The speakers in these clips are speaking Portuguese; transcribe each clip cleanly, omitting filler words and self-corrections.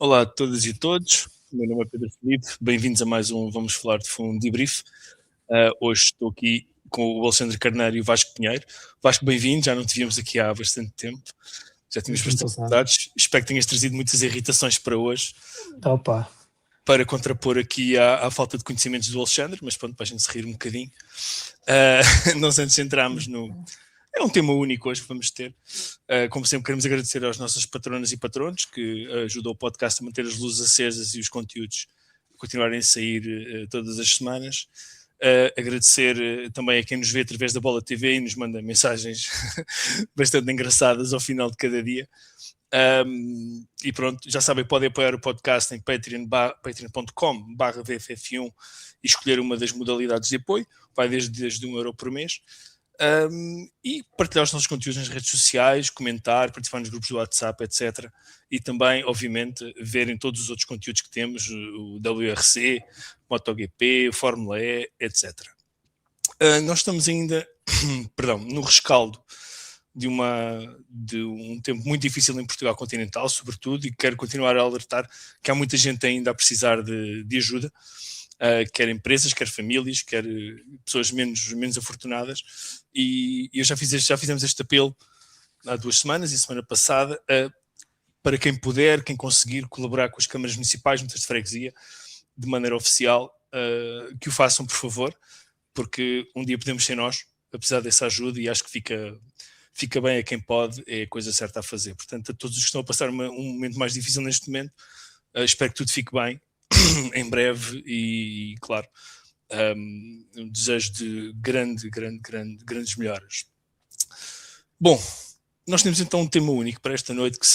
Olá a todas e todos, o meu nome é Pedro Felipe, bem-vindos a mais um Vamos Falar de Fundo Debrief. Hoje estou aqui com o Alexandre Carneiro e o Vasco Pinheiro. Vasco, bem-vindo, já não te víamos aqui há bastante tempo, já tínhamos Deixa-me bastante passar. saudades. Espero que tenhas trazido muitas irritações para hoje, Opa, para contrapor aqui à falta de conhecimentos do Alexandre, mas pronto, para a gente se rir um bocadinho. Nós antes de entrarmos no... É um tema único hoje que vamos ter. Como sempre, queremos agradecer aos nossos patronas e patronos que ajudam o podcast a manter as luzes acesas e os conteúdos a continuarem a sair todas as semanas. Agradecer também a quem nos vê através da Bola TV e nos manda mensagens bastante engraçadas ao final de cada dia. E pronto, já sabem, podem apoiar o podcast em patreon.com/VFF1 e escolher uma das modalidades de apoio, vai desde €1 por mês. E partilhar os nossos conteúdos nas redes sociais, comentar, participar nos grupos do WhatsApp, etc. E também, obviamente, verem todos os outros conteúdos que temos, o WRC, MotoGP, Fórmula E, etc. Nós estamos ainda no rescaldo de um tempo muito difícil em Portugal continental, sobretudo, e quero continuar a alertar que há muita gente ainda a precisar de ajuda. Quer empresas, quer famílias, quer pessoas menos afortunadas, e já fizemos este apelo há 2 semanas e semana passada, para quem puder, quem conseguir colaborar com as câmaras municipais, juntas de freguesia, de maneira oficial, que o façam, por favor, porque um dia podemos ser nós, apesar dessa ajuda, e acho que fica bem a quem pode, é a coisa certa a fazer. Portanto, a todos os que estão a passar um momento mais difícil neste momento, espero que tudo fique bem em breve e claro, um desejo de grandes melhoras. Bom, nós temos então um tema único para esta noite, que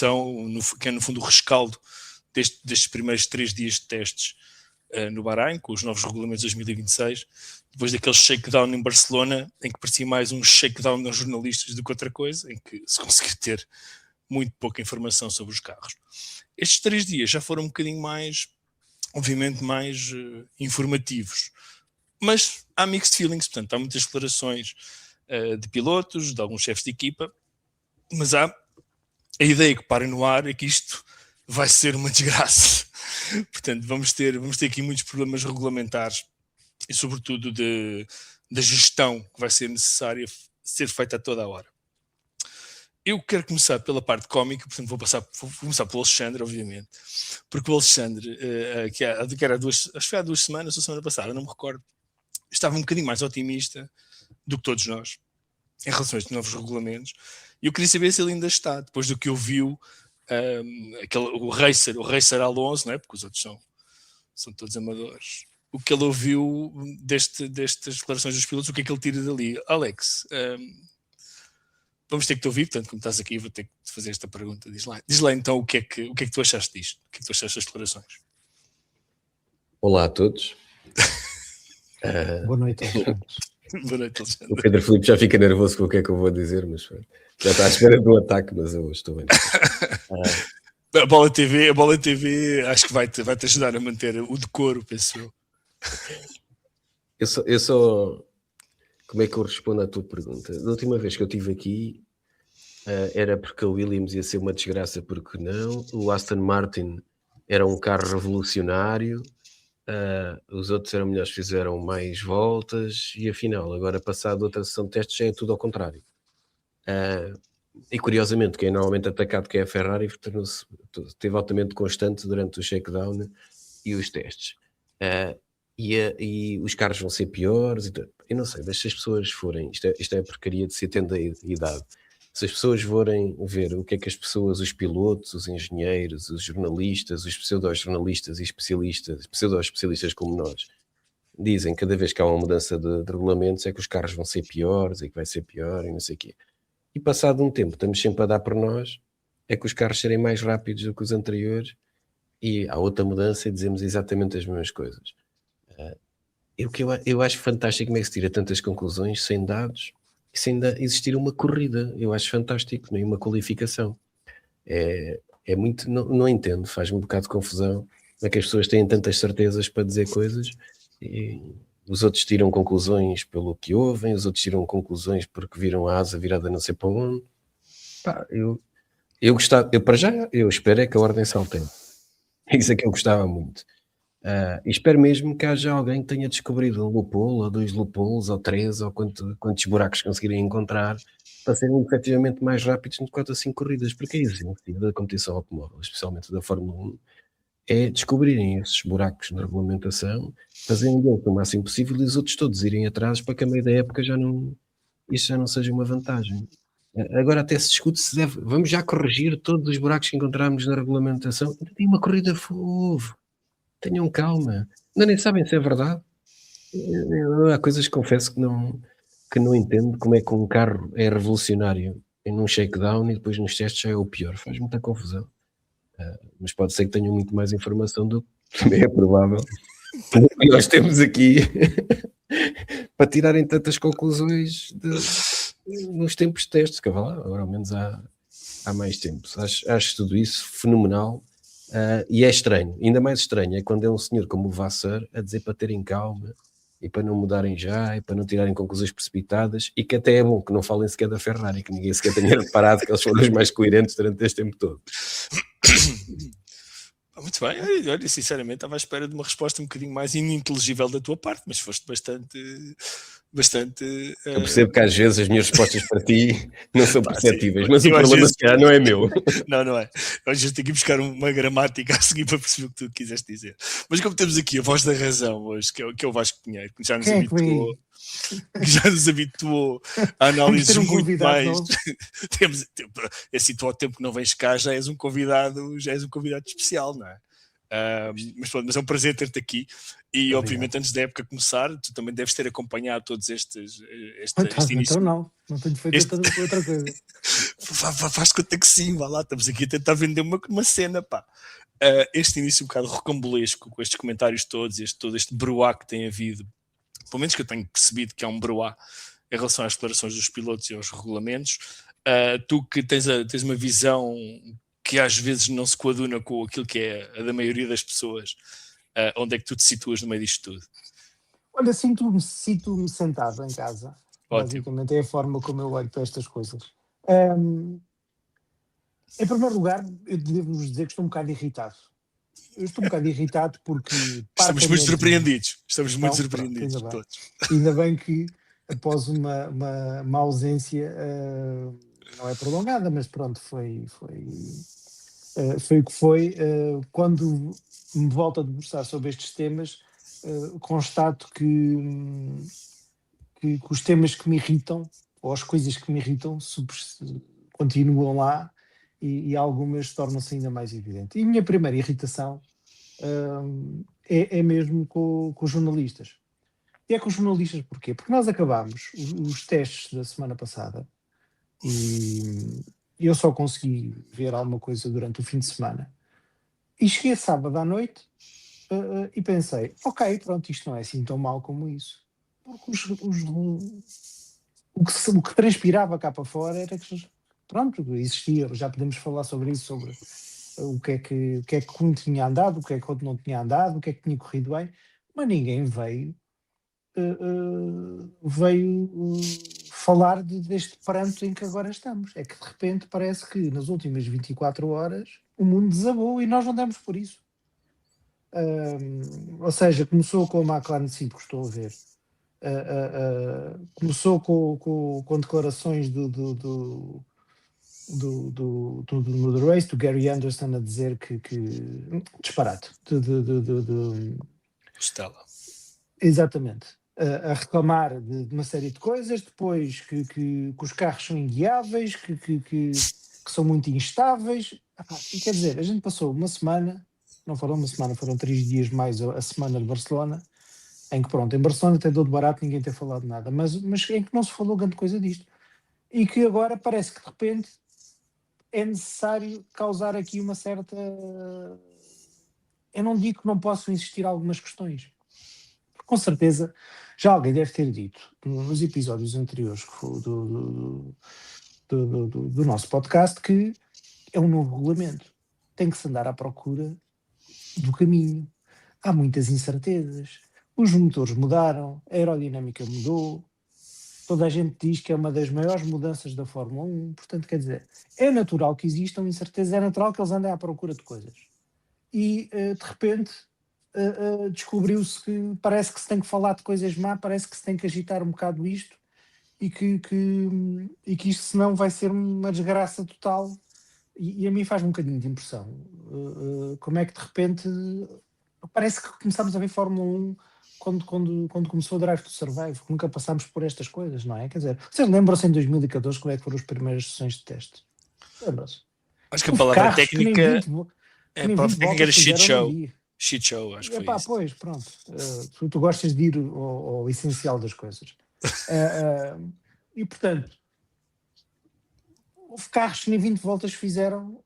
é no fundo o rescaldo destes primeiros 3 dias de testes no Bahrein, com os novos regulamentos de 2026, depois daquele shakedown em Barcelona, em que parecia mais um shakedown aos jornalistas do que outra coisa, em que se conseguiu ter muito pouca informação sobre os carros. Estes 3 dias já foram um bocadinho mais, obviamente, mais informativos, mas há mixed feelings, portanto há muitas declarações de pilotos, de alguns chefes de equipa, mas há a ideia que para no ar é que isto vai ser uma desgraça. Portanto, vamos ter aqui muitos problemas regulamentares e sobretudo da gestão que vai ser necessária ser feita a toda a hora. Eu quero começar pela parte cómica, portanto vou começar pelo Alexandre, obviamente, porque o Alexandre, que era acho que foi há 2 semanas ou semana passada, não me recordo, estava um bocadinho mais otimista do que todos nós em relação a estes novos regulamentos, e eu queria saber se ele ainda está, depois do que eu viu, o Racer Alonso, não é? Porque os outros são todos amadores. O que ele ouviu destas declarações dos pilotos, o que é que ele tira dali? Alex, vamos ter que te ouvir, portanto, como estás aqui, vou ter que te fazer esta pergunta. Diz lá então o que é que tu achaste disto? O que é que tu achaste das declarações? Olá a todos. boa noite aos todos. Boa noite, Alexandre. O Pedro Felipe já fica nervoso com o que é que eu vou dizer, mas já está à espera do ataque, mas eu estou bem. A Bola TV acho que vai-te ajudar a manter o decoro, penso eu. Eu só... Como é que eu respondo à tua pergunta? Da última vez que eu estive aqui, era porque a Williams ia ser uma desgraça, porque não. O Aston Martin era um carro revolucionário, os outros eram melhores, fizeram mais voltas, e afinal, agora passado outra sessão de testes, já é tudo ao contrário. E curiosamente, quem é normalmente atacado, que é a Ferrari, esteve altamente constante durante o shakedown e os testes. E os carros vão ser piores. Eu não sei, mas se as pessoas forem, isto é a porcaria de se tendo a idade, se as pessoas forem ver o que é que as pessoas, os pilotos, os engenheiros, os jornalistas, os pseudo-jornalistas e pseudo-especialistas como nós, dizem cada vez que há uma mudança de regulamentos é que os carros vão ser piores e que vai ser pior e não sei o quê. E passado um tempo estamos sempre a dar por nós, é que os carros serem mais rápidos do que os anteriores, e há outra mudança e dizemos exatamente as mesmas coisas. Eu acho fantástico como é que se tira tantas conclusões sem dados e sem existir uma corrida. Eu acho fantástico, nem uma qualificação. É muito, não entendo, faz-me um bocado de confusão como é que as pessoas têm tantas certezas para dizer coisas e os outros tiram conclusões pelo que ouvem, os outros tiram conclusões porque viram a asa virada não sei para onde. Eu espero é que a ordem se altere. Isso é que eu gostava muito. E espero mesmo que haja alguém que tenha descobrido um loophole, ou 2 loopholes, ou 3, ou quantos buracos conseguirem encontrar, para serem efetivamente mais rápidos no 4 a 5 corridas, porque é isso da competição automóvel, especialmente da Fórmula 1, é descobrirem esses buracos na regulamentação, fazerem deles o máximo possível e os outros todos irem atrás para que a meio da época isso já não seja uma vantagem. Agora até se discute se vamos já corrigir todos os buracos que encontrarmos na regulamentação. Ainda tem uma corrida fofo. Tenham calma. Ainda nem sabem se é verdade. Há coisas que confesso que não entendo como é que um carro é revolucionário num shakedown e depois nos testes já é o pior. Faz muita confusão. Mas pode ser que tenham muito mais informação do que também é provável. E nós temos aqui para tirarem tantas conclusões nos tempos de testes, que agora ao menos há mais tempo. Acho tudo isso fenomenal. E é estranho, ainda mais estranho é quando é um senhor como o Vasseur a dizer para terem calma e para não mudarem já e para não tirarem conclusões precipitadas, e que até é bom que não falem sequer da Ferrari, que ninguém sequer tenha reparado que eles foram os mais coerentes durante este tempo todo. Muito bem, olha, sinceramente estava à espera de uma resposta um bocadinho mais ininteligível da tua parte, mas foste bastante Eu percebo que às vezes as minhas respostas para ti não são perceptíveis, mas o eu às problema vezes- se calhar não é meu. Não é. Hoje eu tenho que ir buscar uma gramática a seguir para perceber o que tu quiseste dizer. Mas como temos aqui a voz da razão hoje, que é o Vasco Pinheiro, que já nos Quem é que vem habituou, que já nos habituou a análises Vamos ter um muito convidado mais. novo. Assim, tu ao tempo que não vens cá já és um convidado especial, não é? Mas pronto, mas é um prazer ter-te aqui e Obrigado. obviamente antes da época começar tu também deves ter acompanhado todos este início. Então não tenho feito outra coisa. Faz conta que sim, vá lá, estamos aqui a tentar vender uma cena, pá. Este início um bocado rocambolesco, com estes comentários todos, todo este broá que tem havido, pelo menos que eu tenho percebido que há um broá em relação às declarações dos pilotos e aos regulamentos. Tu que tens uma visão que às vezes não se coaduna com aquilo que é a da maioria das pessoas, onde é que tu te situas no meio disto tudo? Olha, sinto-me sentado em casa. Ótimo. Basicamente é a forma como eu olho para estas coisas. Em primeiro lugar, eu devo-vos dizer que estou um bocado irritado. Eu estou um bocado irritado porque... Estamos muito surpreendidos. Estamos muito Então, surpreendidos pronto, todos. Ainda bem que após uma ausência, não é prolongada, mas pronto, foi o que foi. Quando me volto a debruçar sobre estes temas, constato que os temas que me irritam, ou as coisas que me irritam, continuam lá e algumas tornam-se ainda mais evidentes. E a minha primeira irritação é mesmo com os jornalistas. E é com os jornalistas porquê? Porque nós acabámos os testes da semana passada e eu só consegui ver alguma coisa durante o fim de semana. E cheguei sábado à noite e pensei, ok, pronto, isto não é assim tão mal como isso. Porque o que transpirava cá para fora era que, pronto, existia, já podemos falar sobre isso, sobre o que é que um tinha andado, o que é que outro não tinha andado, o que é que tinha corrido bem, mas ninguém veio falar deste pranto em que agora estamos. É que de repente parece que nas últimas 24 horas o mundo desabou e nós não demos por isso. Ou seja, começou com a McLaren 5, estou a ver. Começou com declarações do Race, do Gary Anderson, a dizer que disparate. Estela. Exatamente. A reclamar de uma série de coisas, depois que os carros são inguiáveis, que são muito instáveis. E quer dizer, a gente passou uma semana, não foram uma semana, foram 3 dias mais a semana de Barcelona, em que pronto, em Barcelona até deu de barato ninguém ter falado nada, mas em que não se falou grande coisa disto. E que agora parece que de repente é necessário causar aqui uma certa... Eu não digo que não possam existir algumas questões. Com certeza, já alguém deve ter dito nos episódios anteriores do nosso podcast que é um novo regulamento. Tem que se andar à procura do caminho. Há muitas incertezas. Os motores mudaram, a aerodinâmica mudou. Toda a gente diz que é uma das maiores mudanças da Fórmula 1. Portanto, quer dizer, é natural que existam incertezas, é natural que eles andem à procura de coisas. e de repente descobriu-se que parece que se tem que falar de coisas má, parece que se tem que agitar um bocado isto e que isto senão vai ser uma desgraça total. E a mim faz um bocadinho de impressão. Como é que de repente parece que começámos a ver Fórmula 1 quando começou o Drive to Survive, que nunca passámos por estas coisas, não é? Quer dizer, vocês lembram-se em 2014 como é que foram as primeiras sessões de teste? Lembram-se? Acho que a palavra técnica que nem 20 era voltas shit fizeram no show. dia. Shit show, acho que foi Epá, isso. pois, pronto. Tu gostas de ir ao essencial das coisas. E portanto, houve carros que nem 20 voltas fizeram,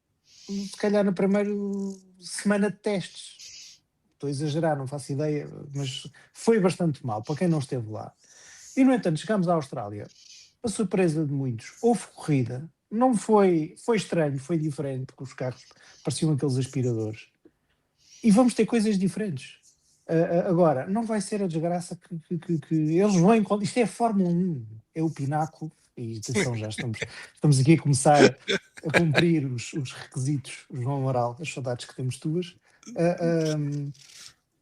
se calhar na primeira semana de testes. Estou a exagerar, não faço ideia, mas foi bastante mal para quem não esteve lá. E no entanto, chegámos à Austrália, a surpresa de muitos, houve corrida, não foi estranho, foi diferente, porque os carros pareciam aqueles aspiradores. E vamos ter coisas diferentes. Agora, não vai ser a desgraça que eles vão encontrar. Isto é a Fórmula 1, é o pináculo. E atenção, já estamos aqui a começar a cumprir os requisitos, João Amaral, as saudades que temos tuas.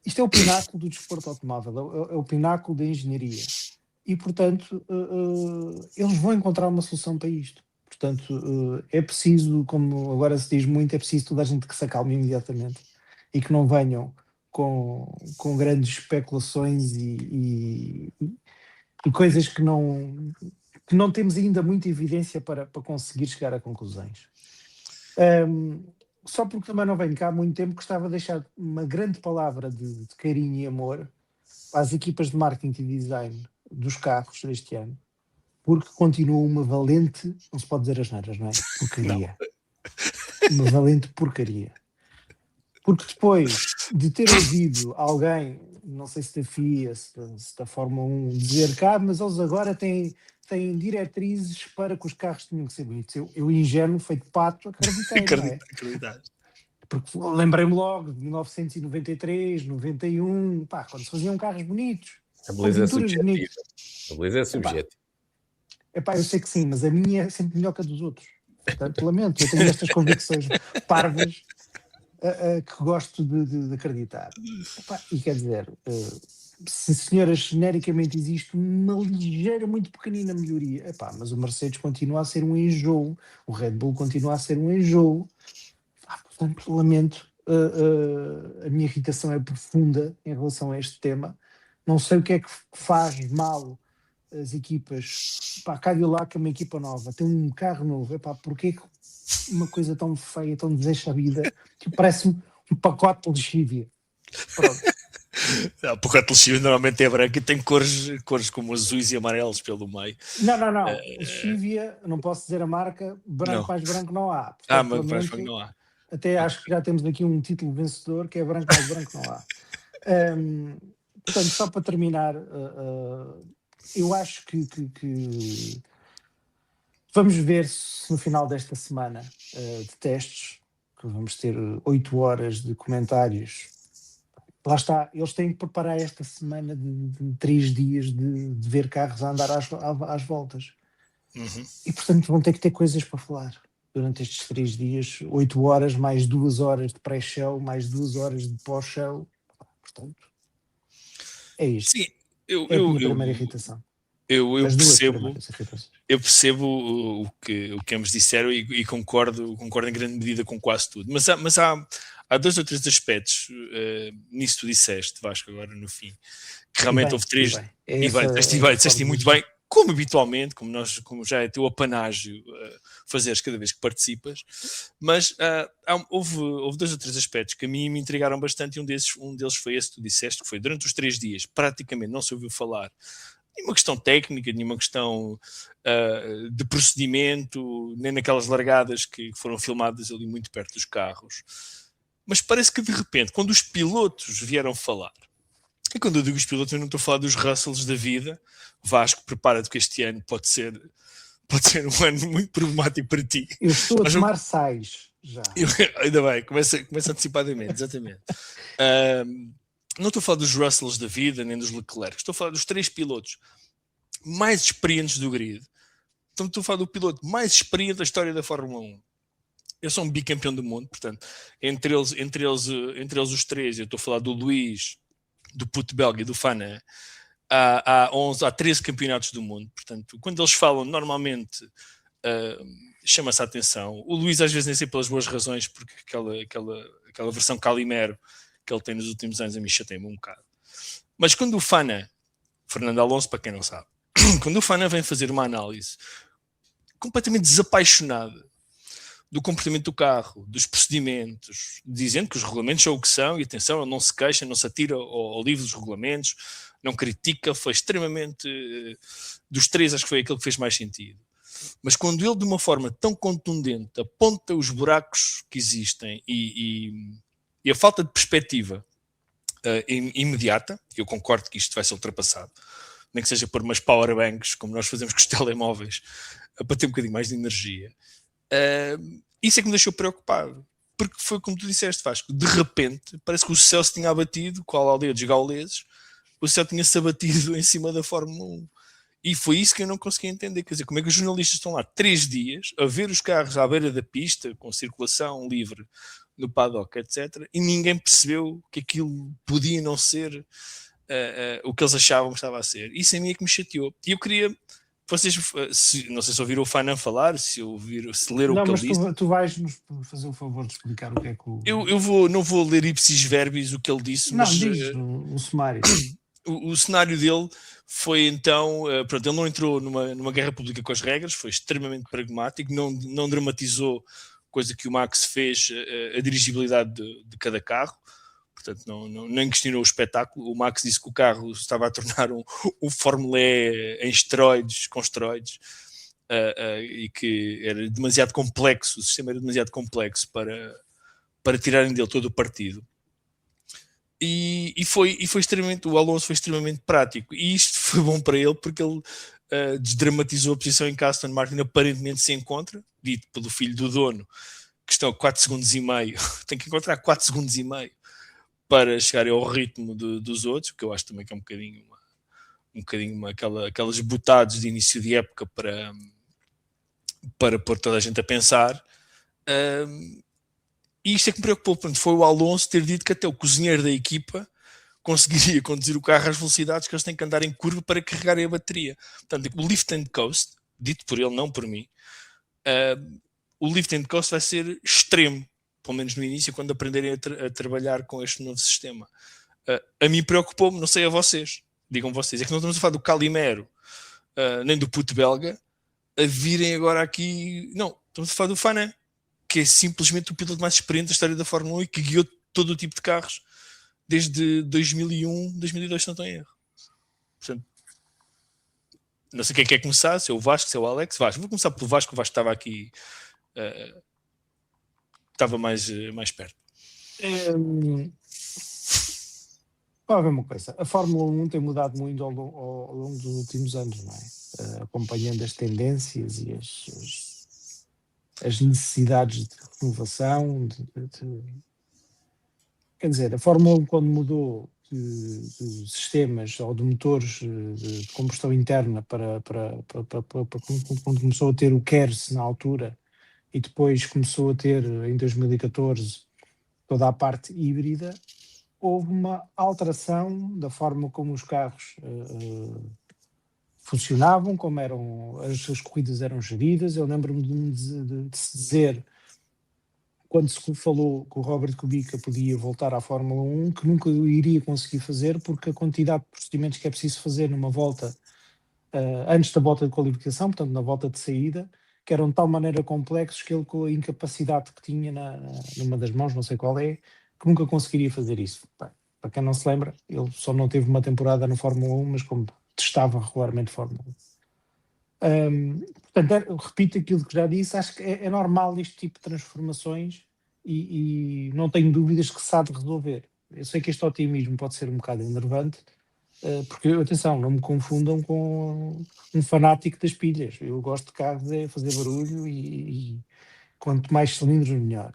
Isto é o pináculo do desporto automóvel, é o pináculo da engenharia. E, portanto, eles vão encontrar uma solução para isto. Portanto, é preciso, como agora se diz muito, é preciso toda a gente que se acalme imediatamente e que não venham com grandes especulações e coisas que não temos ainda muita evidência para conseguir chegar a conclusões. Só porque também não venho cá há muito tempo, gostava de deixar uma grande palavra de carinho e amor às equipas de marketing e design dos carros deste ano, porque continua uma valente, não se pode dizer as neiras, não é? Porcaria. Uma valente porcaria. Porque depois de ter ouvido alguém, não sei se da FIA, se da Fórmula 1, dizer cá, mas eles agora têm diretrizes para que os carros tenham que ser bonitos. Eu ingênuo, feito pato, acreditei, não é? Porque lembrei-me logo de 1993, 91, pá, quando se faziam carros bonitos. A beleza é subjetiva. A beleza é subjetiva. Epá, eu sei que sim, mas a minha é sempre melhor que a dos outros. Portanto, lamento, eu tenho estas convicções parvas que gosto de acreditar. Epá, e quer dizer, se senhoras, genericamente existe uma ligeira, muito pequenina melhoria, epá, mas o Mercedes continua a ser um enjoo, o Red Bull continua a ser um enjoo. Portanto, lamento, a minha irritação é profunda em relação a este tema. Não sei o que é que faz mal as equipas. Pá, Cadillac é uma equipa nova, tem um carro novo. Epá, porquê uma coisa tão feia, tão desachabida, que parece-me um pacote de lexívia? Pronto. O pacote de lexívia normalmente é branco e tem cores como azuis e amarelos pelo meio. Não. Lexívia, não posso dizer a marca, branco não. Mais branco não há. Portanto, mas mais branco não há. Até acho que já temos aqui um título vencedor, que é branco mais branco não há. Portanto, só para terminar, eu acho que vamos ver se no final desta semana de testes, que vamos ter 8 horas de comentários. Lá está, eles têm que preparar esta semana de 3 dias de ver carros a andar às voltas. Uhum. E, portanto, vão ter que ter coisas para falar durante estes 3 dias. 8 horas, mais 2 horas de pré-show, mais 2 horas de pós-show. Portanto, é isto. Sim, é a minha primeira irritação. Eu percebo o que ambos disseram e concordo em grande medida com quase tudo. Mas há 2 ou 3 aspectos nisso que tu disseste, Vasco, agora no fim, que realmente houve 3. Disseste muito bem, como habitualmente, como já é teu apanágio fazeres cada vez que participas. Mas houve 2 ou 3 aspectos que a mim me intrigaram bastante, e um deles foi esse que tu disseste, que foi durante os 3 dias, praticamente não se ouviu falar nenhuma questão técnica, nenhuma questão de procedimento, nem naquelas largadas que foram filmadas ali muito perto dos carros. Mas parece que de repente, quando os pilotos vieram falar, e quando eu digo os pilotos, eu não estou a falar dos Russells da vida. Vasco, prepara-te que este ano pode ser um ano muito problemático para ti. Eu estou a tomar sais já. Ainda bem, começa antecipadamente, exatamente. Não estou a falar dos Russells da vida, nem dos Leclerc. Estou a falar dos 3 pilotos mais experientes do grid. Então estou a falar do piloto mais experiente da história da Fórmula 1. Eles são bicampeão do mundo, portanto, entre eles os três, eu estou a falar do Luís, do Puto Belga e do Fana, há 13 campeonatos do mundo. Portanto, quando eles falam, normalmente chama-se a atenção. O Luís às vezes nem sei pelas boas razões, porque aquela versão Calimero que ele tem nos últimos anos a mim chateia-me um bocado. Mas quando o Fana, Fernando Alonso, para quem não sabe, quando o Fana vem fazer uma análise completamente desapaixonada do comportamento do carro, dos procedimentos, dizendo que os regulamentos são o que são, e atenção, ele não se queixa, não se atira ao livro dos regulamentos, não critica, foi extremamente, dos três acho que foi aquele que fez mais sentido. Mas quando ele de uma forma tão contundente aponta os buracos que existem e a falta de perspectiva imediata, eu concordo que isto vai ser ultrapassado, nem que seja por umas powerbanks, como nós fazemos com os telemóveis, para ter um bocadinho mais de energia. Isso é que me deixou preocupado, porque foi como tu disseste, Vasco, de repente parece que o céu se tinha abatido com a aldeia dos gauleses, o céu tinha-se abatido em cima da Fórmula 1, e foi isso que eu não consegui entender. Quer dizer, como é que os jornalistas estão lá 3 dias a ver os carros à beira da pista, com circulação livre no paddock, etc., e ninguém percebeu que aquilo podia não ser o que eles achavam que estava a ser. Isso a mim é que me chateou, e eu queria... Vocês, não sei se ouviram o Fanan falar, se leram o que ele disse. Não, mas tu vais-nos fazer o favor de explicar o que é que o... Eu não vou ler ipsis verbis o que ele disse, não, mas... diz o sumário. O cenário dele foi então... pronto, ele não entrou numa guerra pública com as regras, foi extremamente pragmático, não dramatizou, coisa que o Max fez, a dirigibilidade de cada carro. Portanto, nem questionou o espetáculo. O Max disse que o carro estava a tornar um Fórmula E em esteroides, com esteroides, e que era demasiado complexo, o sistema era demasiado complexo para tirarem dele todo o partido. E foi extremamente, o Alonso foi extremamente prático, e isto foi bom para ele, porque ele desdramatizou a posição em que Aston Martin aparentemente se encontra, dito pelo filho do dono, que estão a 4 segundos e meio, tem que encontrar 4 segundos e meio para chegar ao ritmo dos outros, o que eu acho também que é um bocadinho aquelas botadas de início de época para pôr toda a gente a pensar. E isto é que me preocupou, portanto, foi o Alonso ter dito que até o cozinheiro da equipa conseguiria conduzir o carro às velocidades que eles têm que andar em curva para carregarem a bateria. Portanto, o lift and coast, dito por ele, não por mim, o lift and coast vai ser extremo, pelo menos no início, quando aprenderem a trabalhar com este novo sistema. A mim preocupou-me, não sei a vocês, digam vocês, é que não estamos a falar do Calimero, nem do Puto Belga, a virem agora aqui, não, estamos a falar do Fanan, que é simplesmente o piloto mais experiente da história da Fórmula 1 e que guiou todo o tipo de carros desde 2001, 2002, se não estou em erro. Portanto, não sei quem quer começar, se é o Vasco, se é o Alex. Vasco, vou começar pelo Vasco, o Vasco estava aqui... estava mais perto. Vamos ver uma coisa. A Fórmula 1 tem mudado muito ao longo dos últimos anos, não é? Acompanhando as tendências e as necessidades de renovação. Quer dizer, a Fórmula 1, quando mudou de sistemas ou de motores de combustão interna para quando começou a ter o KERS na altura, e depois começou a ter, em 2014, toda a parte híbrida, houve uma alteração da forma como os carros funcionavam, como as corridas eram geridas. Eu lembro-me de se dizer, quando se falou que o Robert Kubica podia voltar à Fórmula 1, que nunca iria conseguir fazer, porque a quantidade de procedimentos que é preciso fazer numa volta, antes da volta de qualificação, portanto na volta de saída, que eram de tal maneira complexos que ele, com a incapacidade que tinha numa das mãos, não sei qual é, que nunca conseguiria fazer isso. Bem, para quem não se lembra, ele só não teve uma temporada na Fórmula 1, mas como testava regularmente Fórmula 1. Portanto, repito aquilo que já disse, acho que é normal este tipo de transformações e não tenho dúvidas que se há de resolver. Eu sei que este otimismo pode ser um bocado enervante, porque, atenção, não me confundam com um fanático das pilhas. Eu gosto de carros é fazer barulho e quanto mais cilindros, melhor.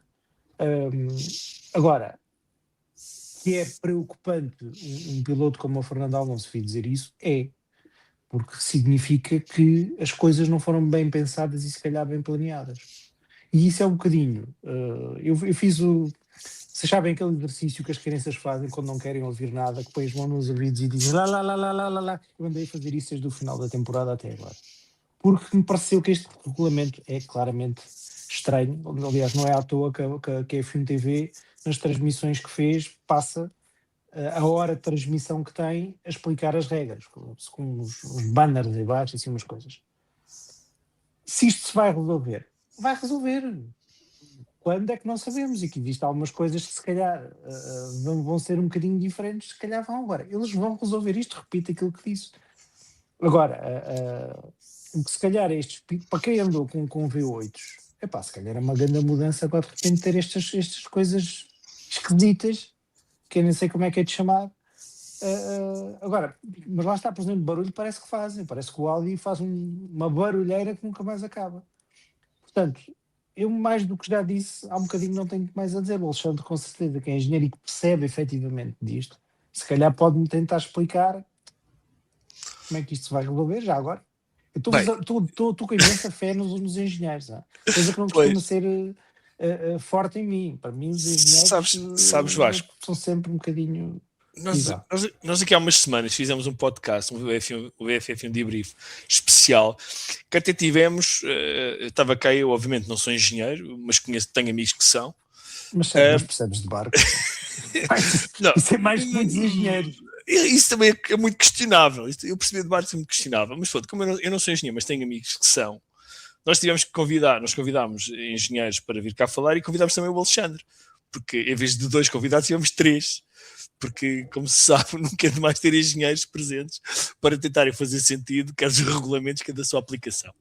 Agora, que é preocupante um piloto como o Fernando Alonso vir dizer isso, porque significa que as coisas não foram bem pensadas e se calhar bem planeadas. E isso é um bocadinho. Eu fiz o. Vocês sabem aquele exercício que as crianças fazem quando não querem ouvir nada, que põem as mãos nos ouvidos e dizem lá, lá, lá, lá, lá, lá, lá. Eu andei a fazer isso desde o final da temporada até agora. Porque me pareceu que este regulamento é claramente estranho. Aliás, não é à toa que a F1 TV, nas transmissões que fez, passa a hora de transmissão que tem a explicar as regras, com os banners e baixo, assim umas coisas. Se isto se vai resolver, vai resolver. Quando é que não sabemos? E que existe algumas coisas que se calhar vão ser um bocadinho diferentes, se calhar vão agora. Eles vão resolver isto, repito aquilo que disse. Agora, o que se calhar estes, para quem andou com V8s, epá, se calhar é uma grande mudança agora de repente ter estas coisas esquisitas, que eu nem sei como é que é de chamar. Agora, mas lá está, por exemplo, barulho parece que fazem, parece que o Audi faz uma barulheira que nunca mais acaba. Portanto, eu mais do que já disse, há um bocadinho não tenho mais a dizer. O Alexandre, com certeza, que é engenheiro e que percebe efetivamente disto, se calhar pode-me tentar explicar como é que isto se vai resolver já agora. Eu estou com imensa fé nos engenheiros, coisa que não costuma ser forte em mim. Para mim, os engenheiros sabes, Vasco, são sempre um bocadinho. Nós aqui há umas semanas fizemos um podcast, o BFF1 Debrief especial, que até tivemos, estava cá, eu obviamente não sou engenheiro, mas tenho amigos que são. Mas percebes de barco. Isso é mais que muitos engenheiros. Isso também é muito questionável. Eu percebi de barco é muito questionável, mas pronto, como eu não sou engenheiro, mas tenho amigos que são, nós tivemos que nós convidámos engenheiros para vir cá falar e convidámos também o Alexandre, porque em vez de 2 convidados tivemos 3. Porque, como se sabe, nunca é demais ter engenheiros presentes para tentarem fazer sentido, quer dos regulamentos, quer da sua aplicação.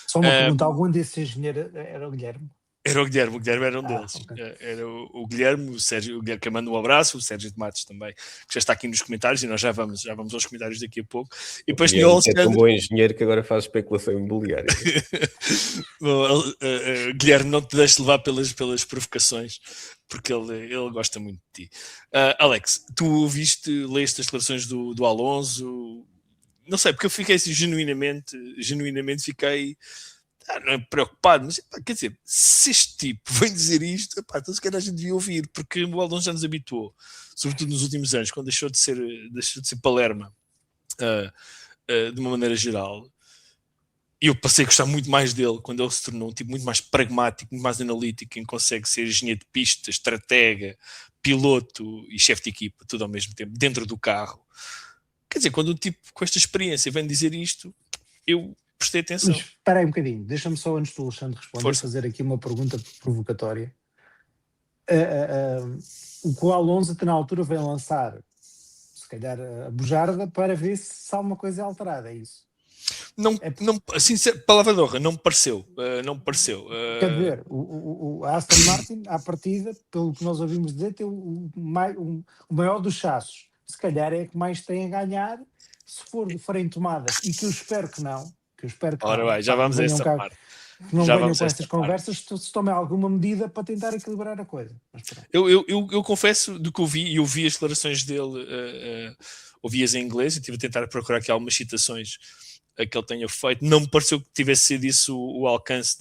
Só uma pergunta, algum desses engenheiros era o Guilherme? Era o Guilherme era um deles. Okay. Era o Guilherme, o Sérgio, o Guilherme que manda um abraço, o Sérgio de Matos também, que já está aqui nos comentários, e nós já vamos aos comentários daqui a pouco. E depois tinha o Alexandre. É tão bom engenheiro que agora faz especulação imobiliária. Guilherme, não te deixes levar pelas provocações, porque ele gosta muito de ti. Alex, tu leste as declarações do Alonso? Não sei, porque eu fiquei assim, genuinamente fiquei... não é preocupado, mas quer dizer, se este tipo vem dizer isto, então se calhar a gente devia ouvir, porque o Alonso já nos habituou, sobretudo nos últimos anos, quando deixou de ser Palerma, de uma maneira geral, e eu passei a gostar muito mais dele quando ele se tornou um tipo muito mais pragmático, muito mais analítico, quem consegue ser engenheiro de pista, estratega, piloto e chefe de equipa, tudo ao mesmo tempo, dentro do carro. Quer dizer, quando um tipo com esta experiência vem dizer isto, eu prestei atenção. Mas espera aí um bocadinho, deixa-me só antes do Alexandre responder, fazer aqui uma pergunta provocatória. O que o Alonso até na altura veio lançar, se calhar a bujarda, para ver se alguma coisa é alterada, é isso? Não, assim, palavra de honra, não me pareceu. Quer dizer, o Aston Martin, à partida, pelo que nós ouvimos dizer, tem o maior dos chassos. Se calhar é que mais tem a ganhar se forem tomadas, e que eu espero que não. Ora vai, já vamos a essa parte. Que não venham com estas conversas, se tomem alguma medida para tentar equilibrar a coisa. Eu confesso do que ouvi, e eu vi as declarações dele, ouvi-as em inglês, e estive a tentar procurar aqui algumas citações que ele tenha feito. Não me pareceu que tivesse sido isso o alcance,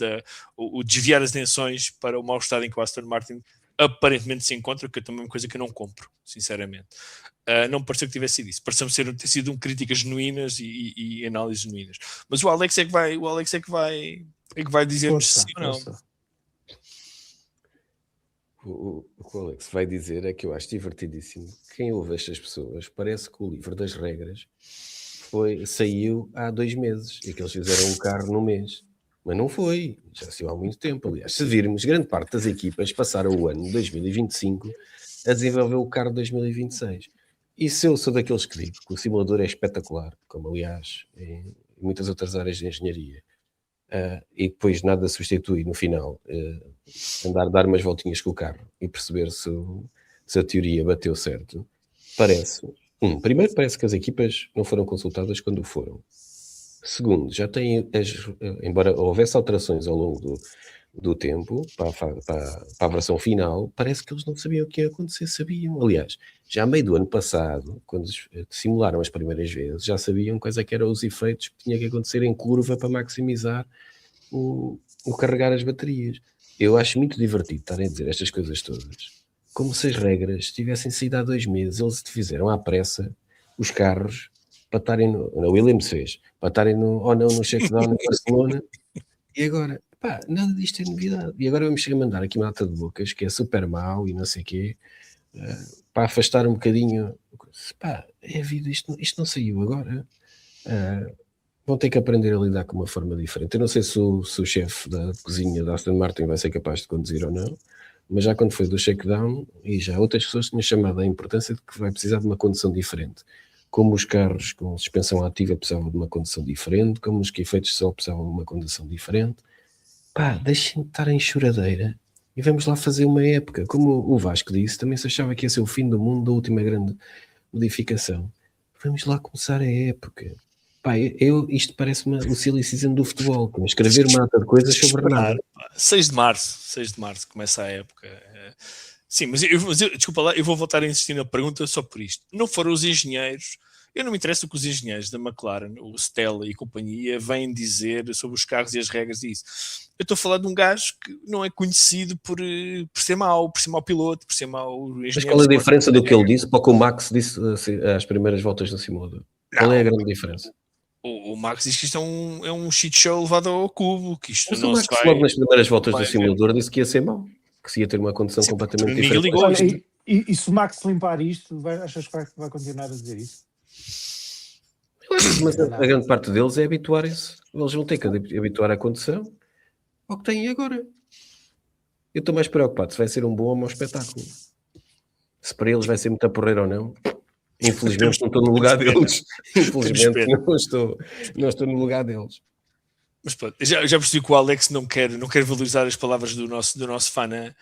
o desviar as atenções para o mau estado em que o Aston Martin aparentemente se encontra, que é também uma coisa que eu não compro, sinceramente. Não me pareceu que tivesse sido isso. Pareceu-me ter sido críticas genuínas e análises genuínas. Mas o Alex é que vai dizer-nos sim ou não. O que o Alex vai dizer é que eu acho divertidíssimo. Quem ouve estas pessoas, parece que o livro das regras saiu há 2 meses e que eles fizeram um carro no mês. Mas não foi, já saiu há muito tempo. Aliás, se virmos, grande parte das equipas passaram o ano de 2025 a desenvolver o carro de 2026. E se eu sou daqueles que digo que o simulador é espetacular, como aliás em muitas outras áreas de engenharia, e depois nada substitui no final dar umas voltinhas com o carro e perceber se a teoria bateu certo, primeiro parece que as equipas não foram consultadas quando foram. Segundo, já têm, embora houvesse alterações ao longo do tempo para a versão final, parece que eles não sabiam o que ia acontecer, sabiam. Aliás, já a meio do ano passado, quando simularam as primeiras vezes, já sabiam quais é que eram os efeitos que tinha que acontecer em curva para maximizar o carregar as baterias. eu acho muito divertido estarem a dizer estas coisas todas, como se as regras tivessem saído há 2 meses. Eles te fizeram à pressa os carros para estarem no Williams fez, para estarem no shakedown em Barcelona, e agora, pá, nada disto é novidade. E agora vamos chegar a mandar aqui uma data de bocas, que é super mau e não sei o quê, para afastar um bocadinho. Pá, é a vida, isto não saiu agora. Vão ter que aprender a lidar com uma forma diferente. Eu não sei se o chefe da cozinha da Aston Martin vai ser capaz de conduzir ou não, mas já quando foi do shakedown, e já outras pessoas tinham chamado a importância de que vai precisar de uma condução diferente. Como os carros com suspensão ativa precisavam de uma condução diferente, como os efeitos de som precisavam de uma condução diferente. Pá, deixem de estar em choradeira e vamos lá fazer uma época. Como o Vasco disse, também se achava que ia ser o fim do mundo da última grande modificação. Vamos lá começar a época. Pá, isto parece-me o silly season do futebol, com escrever uma data de coisas sobre nada. 6 de março começa a época. Sim, mas desculpa lá, eu vou voltar a insistir na pergunta só por isto. Não foram os engenheiros, eu não me interessa o que os engenheiros da McLaren, o Stella e companhia, vêm dizer sobre os carros e as regras disso. Eu estou a falar de um gajo que não é conhecido por ser mau piloto, por ser mau engenheiro. Mas qual é a diferença do que ele disse para o que o Max disse às primeiras voltas do simulador? Qual é a grande diferença? O Max diz que isto é um shit show levado ao cubo, que isto mas não o Max se vai... logo nas primeiras voltas do simulador disse que ia ser mau, que se ia ter uma condição completamente diferente. Ligou, olha, e se o Max limpar isto, achas que vai continuar a dizer isso? Mas a grande parte deles é habituarem-se. Eles vão ter que habituar a condição ao que têm agora. Eu estou mais preocupado se vai ser um bom ou mau espetáculo. Se para eles vai ser muito porreiro ou não. Infelizmente não estou no lugar deles. Infelizmente não estou no lugar deles. Mas pronto, já percebi que o Alex não quer valorizar as palavras do nosso fã, né?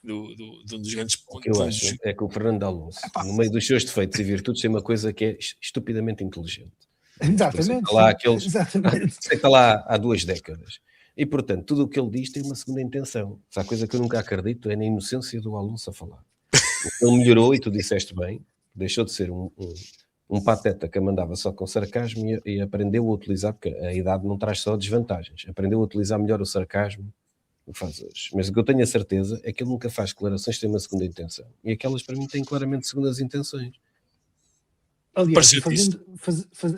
De um dos grandes pontos. O que eu acho é que o Fernando Alonso, no meio dos seus defeitos e virtudes, tem uma coisa que é estupidamente inteligente. Exatamente. Está lá há 2 décadas. E, portanto, tudo o que ele diz tem uma segunda intenção. Se há coisa que eu nunca acredito é na inocência do Alonso a falar. Ele melhorou, e tu disseste bem, deixou de ser um pateta que mandava só com sarcasmo e aprendeu a utilizar, porque a idade não traz só desvantagens, aprendeu a utilizar melhor o sarcasmo do que faz hoje. Mas o que eu tenho a certeza é que ele nunca faz declarações que têm uma segunda intenção. E aquelas, para mim, têm claramente segundas intenções. Aliás,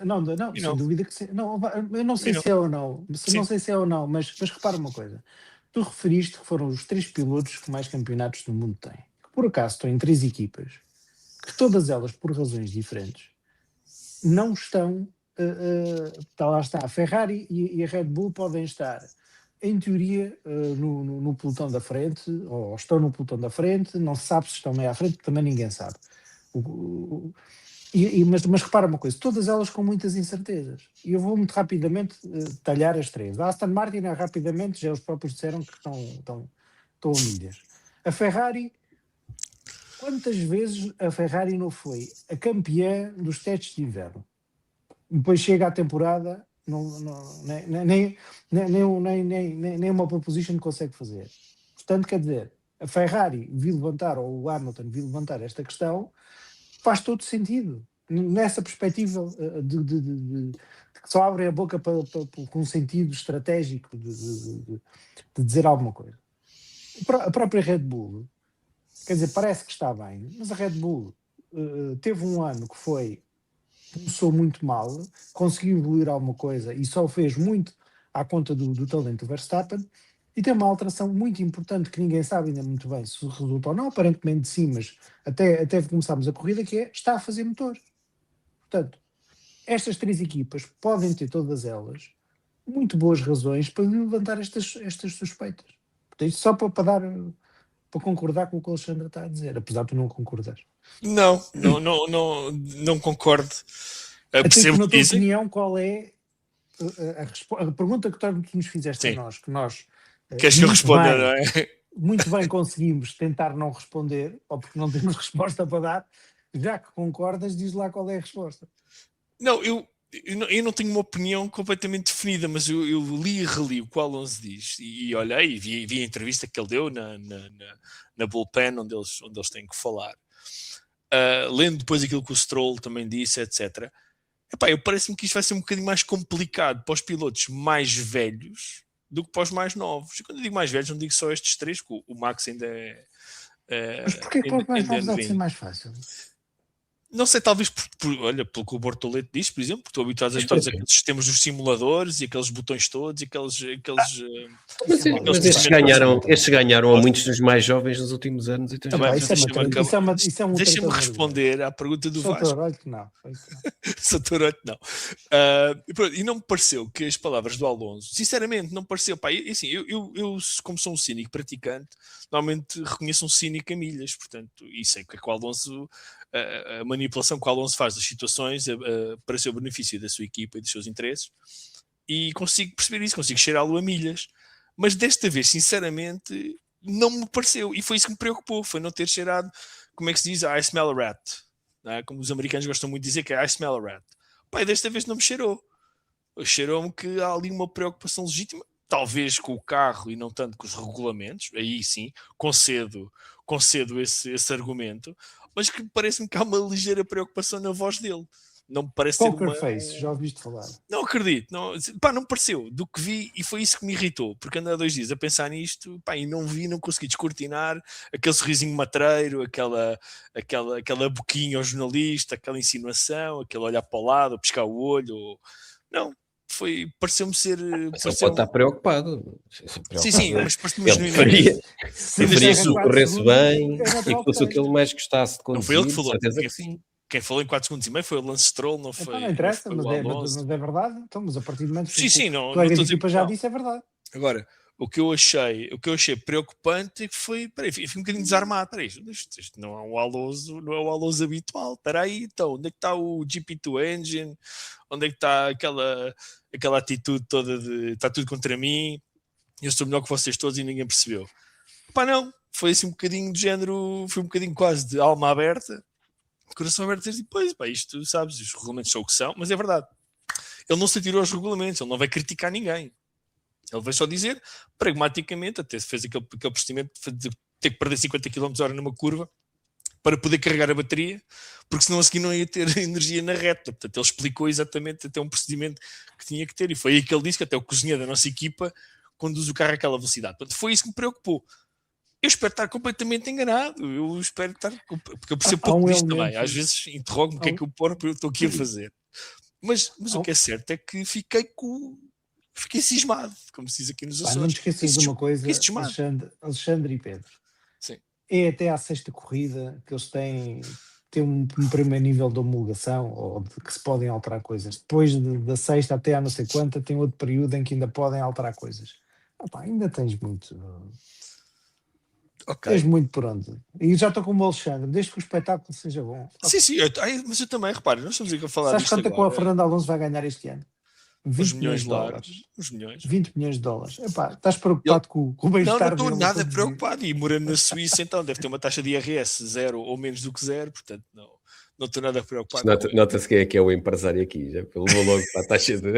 não, sem dúvida que sim. Não, eu não sei se é ou não. Não sei se é ou não, mas repara uma coisa. Tu referiste que foram os 3 pilotos que mais campeonatos do mundo têm. Que por acaso estão em 3 equipas, que todas elas, por razões diferentes, não estão... lá está, a Ferrari e a Red Bull podem estar, em teoria, no pelotão da frente, ou estão no pelotão da frente, não se sabe se estão meio à frente, também ninguém sabe. Mas repara uma coisa, todas elas com muitas incertezas. E eu vou muito rapidamente talhar as 3. A Aston Martin, rapidamente, já os próprios disseram que estão a milhas. A Ferrari, quantas vezes a Ferrari não foi a campeã dos testes de inverno? Depois chega à temporada, nem uma pole position consegue fazer. Portanto, quer dizer, a Ferrari viu levantar, ou o Hamilton viu levantar esta questão, faz todo sentido, nessa perspectiva de que só abrem a boca com um sentido estratégico de dizer alguma coisa. A própria Red Bull, quer dizer, parece que está bem, mas a Red Bull teve um ano que começou muito mal, conseguiu evoluir alguma coisa e só fez muito à conta do talento do Verstappen, e tem uma alteração muito importante que ninguém sabe ainda muito bem se resulta ou não, aparentemente sim, mas até começarmos a corrida, que é, está a fazer motor. Portanto, estas 3 equipas podem ter todas elas muito boas razões para levantar estas suspeitas. Portanto, isto só para concordar com o que o Alexandre está a dizer, apesar de tu não concordar. Não concordo. Percebo na tua opinião, qual é a pergunta que tu nos fizeste a nós, que nós queres que eu responda, não é? Muito bem conseguimos tentar não responder, ou porque não temos resposta para dar. Já que concordas, diz lá qual é a resposta. Não, eu não tenho uma opinião completamente definida, mas eu li e reli o que o Alonso diz e olhei e vi a entrevista que ele deu na bullpen onde eles têm que falar. Lendo depois aquilo que o Stroll também disse, etc. Epá, parece-me que isto vai ser um bocadinho mais complicado para os pilotos mais velhos do que para os mais novos. E quando eu digo mais velhos, não digo só estes 3, que o Max ainda Mas porquê que para os mais novos há de ser novinho. mais fácil? Não sei, talvez olha, pelo que o Bortoleto diz, por exemplo, porque estou habituado a todos aqueles sistemas dos simuladores e aqueles botões todos e aqueles Mas estes ganharam a muitos dos mais jovens nos últimos anos. Então deixa-me responder à pergunta do Vasco. Não. Não. E não me pareceu que as palavras do Alonso, sinceramente, não me pareceu. Pá, assim, eu, como sou um cínico praticante, normalmente reconheço um cínico a milhas, portanto, e sei que é que o Alonso, a manipulação que o Alonso faz das situações para seu benefício da sua equipa e dos seus interesses, e consigo perceber isso, consigo cheirá-lo a milhas. Mas desta vez, sinceramente, não me pareceu. E foi isso que me preocupou, foi não ter cheirado, como é que se diz? I smell a rat. Não é? Como os americanos gostam muito de dizer, que é I smell a rat. Pai, desta vez não me cheirou. Cheirou-me que há ali uma preocupação legítima, talvez com o carro e não tanto com os regulamentos. Aí sim, concedo esse argumento, mas que parece-me que há uma ligeira preocupação na voz dele. Não me parece ser Poker Face, já ouviste falar? Não acredito, não me pareceu do que vi, e foi isso que me irritou, porque andei há 2 dias a pensar nisto, e não consegui descortinar aquele sorrisinho matreiro, aquela boquinha ao jornalista, aquela insinuação, aquele olhar para o lado, pescar o olho, não, pareceu-me ser... Pode estar preocupado. Sim, mas pareceu-me genuinamente. Preferia que tudo corresse bem e que fosse o que ele mais gostasse de conduzir. Não foi ele que falou, certeza que sim. Quem falou em 4 segundos e meio foi o Lance Stroll, não foi. Não interessa, mas é verdade. Então, mas a partir do momento que o colega de equipa já disse, é verdade. Agora, o que eu achei preocupante foi, peraí, fiquei um bocadinho desarmado. Peraí, isto não é o Alonso habitual. Espera aí, então, onde é que está o GP2 Engine? Onde é que está aquela atitude toda de está tudo contra mim? Eu sou melhor que vocês todos e ninguém percebeu. Não, foi assim um bocadinho de género, foi um bocadinho quase de alma aberta. Coração aberto, e depois, isto, sabes, os regulamentos são o que são, mas é verdade. Ele não se atirou aos regulamentos, ele não vai criticar ninguém. Ele vai só dizer, pragmaticamente, até fez aquele procedimento de ter que perder 50 km/h numa curva para poder carregar a bateria, porque senão a seguir não ia ter energia na reta. Portanto, ele explicou exatamente até um procedimento que tinha que ter, e foi aí que ele disse que até o cozinheiro da nossa equipa conduz o carro àquela velocidade. Portanto, foi isso que me preocupou. Eu espero estar completamente enganado. Eu espero estar... Porque eu percebo pouco disto também. Às vezes interrogo-me o que é que eu estou aqui a fazer. Mas o que é certo é que fiquei cismado, como se diz aqui nos Açores. Não te esqueças de uma coisa, Alexandre e Pedro. Sim. É até à 6ª corrida que eles têm um primeiro nível de homologação, ou de que se podem alterar coisas. Depois da 6ª até à não sei quanta, tem outro período em que ainda podem alterar coisas. Ainda tens muito... Okay. Tens muito por onde. E já estou como o Alexandre, desde que o espetáculo seja bom. Sim, mas eu também, repare, nós estamos aqui a falar disto agora. Sabes quanto é que o Fernando Alonso vai ganhar este ano? 20 milhões de dólares. 20 milhões de dólares. Estás preocupado com o bem-estar dele? Não estou nada preocupado. E morando na Suíça, então, deve ter uma taxa de IRS 0 ou menos do que 0, portanto, não estou nada preocupado. Nota-se quem é que é o empresário aqui, já pelo logo para a taxa de...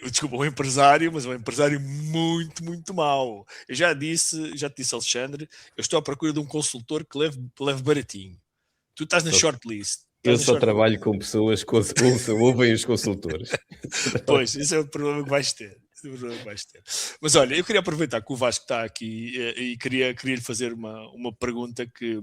Desculpa, um empresário, mas um empresário muito, muito mau. Eu já te disse, Alexandre, eu estou à procura de um consultor que leve baratinho. Tu estás na shortlist. Eu só trabalho com pessoas que ouvem os consultores. Pois, esse é o problema que vais ter. Mas olha, eu queria aproveitar que o Vasco está aqui e queria lhe fazer uma pergunta que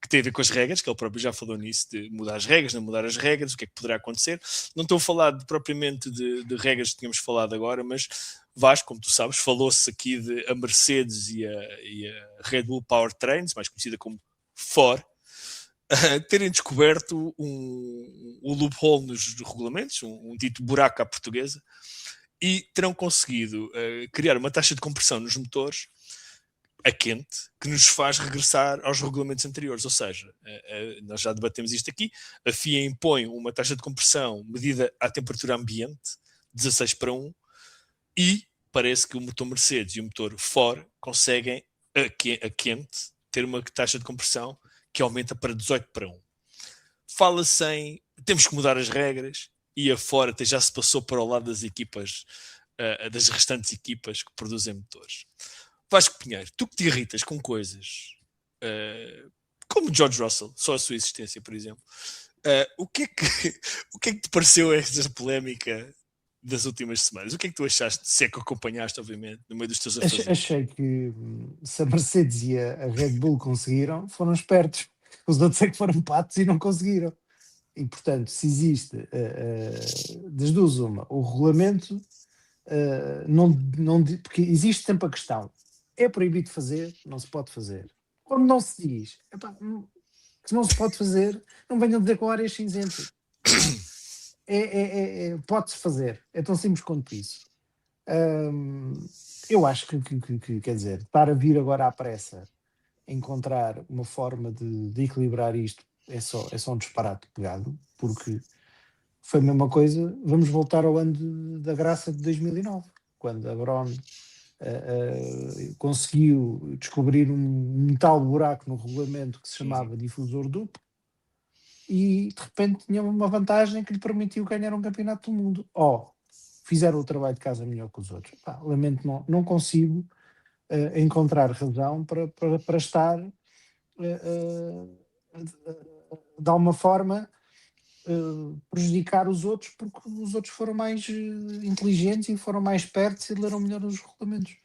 tem a ver com as regras, que ele próprio já falou nisso, de mudar as regras, não mudar as regras, o que é que poderá acontecer. Não estou a falar propriamente de regras que tínhamos falado agora, mas Vasco, como tu sabes, falou-se aqui de a Mercedes e a Red Bull Powertrains, mais conhecida como FOR, terem descoberto um loophole nos regulamentos, um dito buraco à portuguesa, e terão conseguido criar uma taxa de compressão nos motores a quente, que nos faz regressar aos regulamentos anteriores. Ou seja, nós já debatemos isto aqui, a FIA impõe uma taxa de compressão medida à temperatura ambiente, 16:1, e parece que o motor Mercedes e o motor Ford conseguem, a quente, ter uma taxa de compressão que aumenta para 18:1. Fala-se em temos que mudar as regras, e a Ford até já se passou para o lado das equipas, das restantes equipas que produzem motores. Vasco Pinheiro, tu que te irritas com coisas como George Russell, só a sua existência, por exemplo, o que é que te pareceu esta polémica das últimas semanas. O que é que tu achaste, se é que acompanhaste, obviamente, no meio dos teus afazeres? Achei que se a Mercedes e a Red Bull conseguiram, foram espertos. Os outros é que foram patos e não conseguiram. E, portanto, se existe, das duas uma, o regulamento, porque existe sempre a questão, é proibido fazer, não se pode fazer. Quando não se diz, se não se pode fazer, não venham dizer com áreas cinzentas. Pode-se fazer, é tão simples quanto isso. Eu acho que, quer dizer, estar a vir agora à pressa, encontrar uma forma de equilibrar isto, é só um disparate pegado, porque foi a mesma coisa. Vamos voltar ao ano da graça de 2009, quando a Brown conseguiu descobrir um tal buraco no regulamento que se chamava difusor duplo, e de repente tinha uma vantagem que lhe permitiu ganhar um campeonato do mundo. Fizeram o trabalho de casa melhor que os outros. Lamento, não consigo encontrar razão para estar de alguma forma prejudicar os outros, porque os outros foram mais inteligentes e foram mais espertos e leram melhor os regulamentos.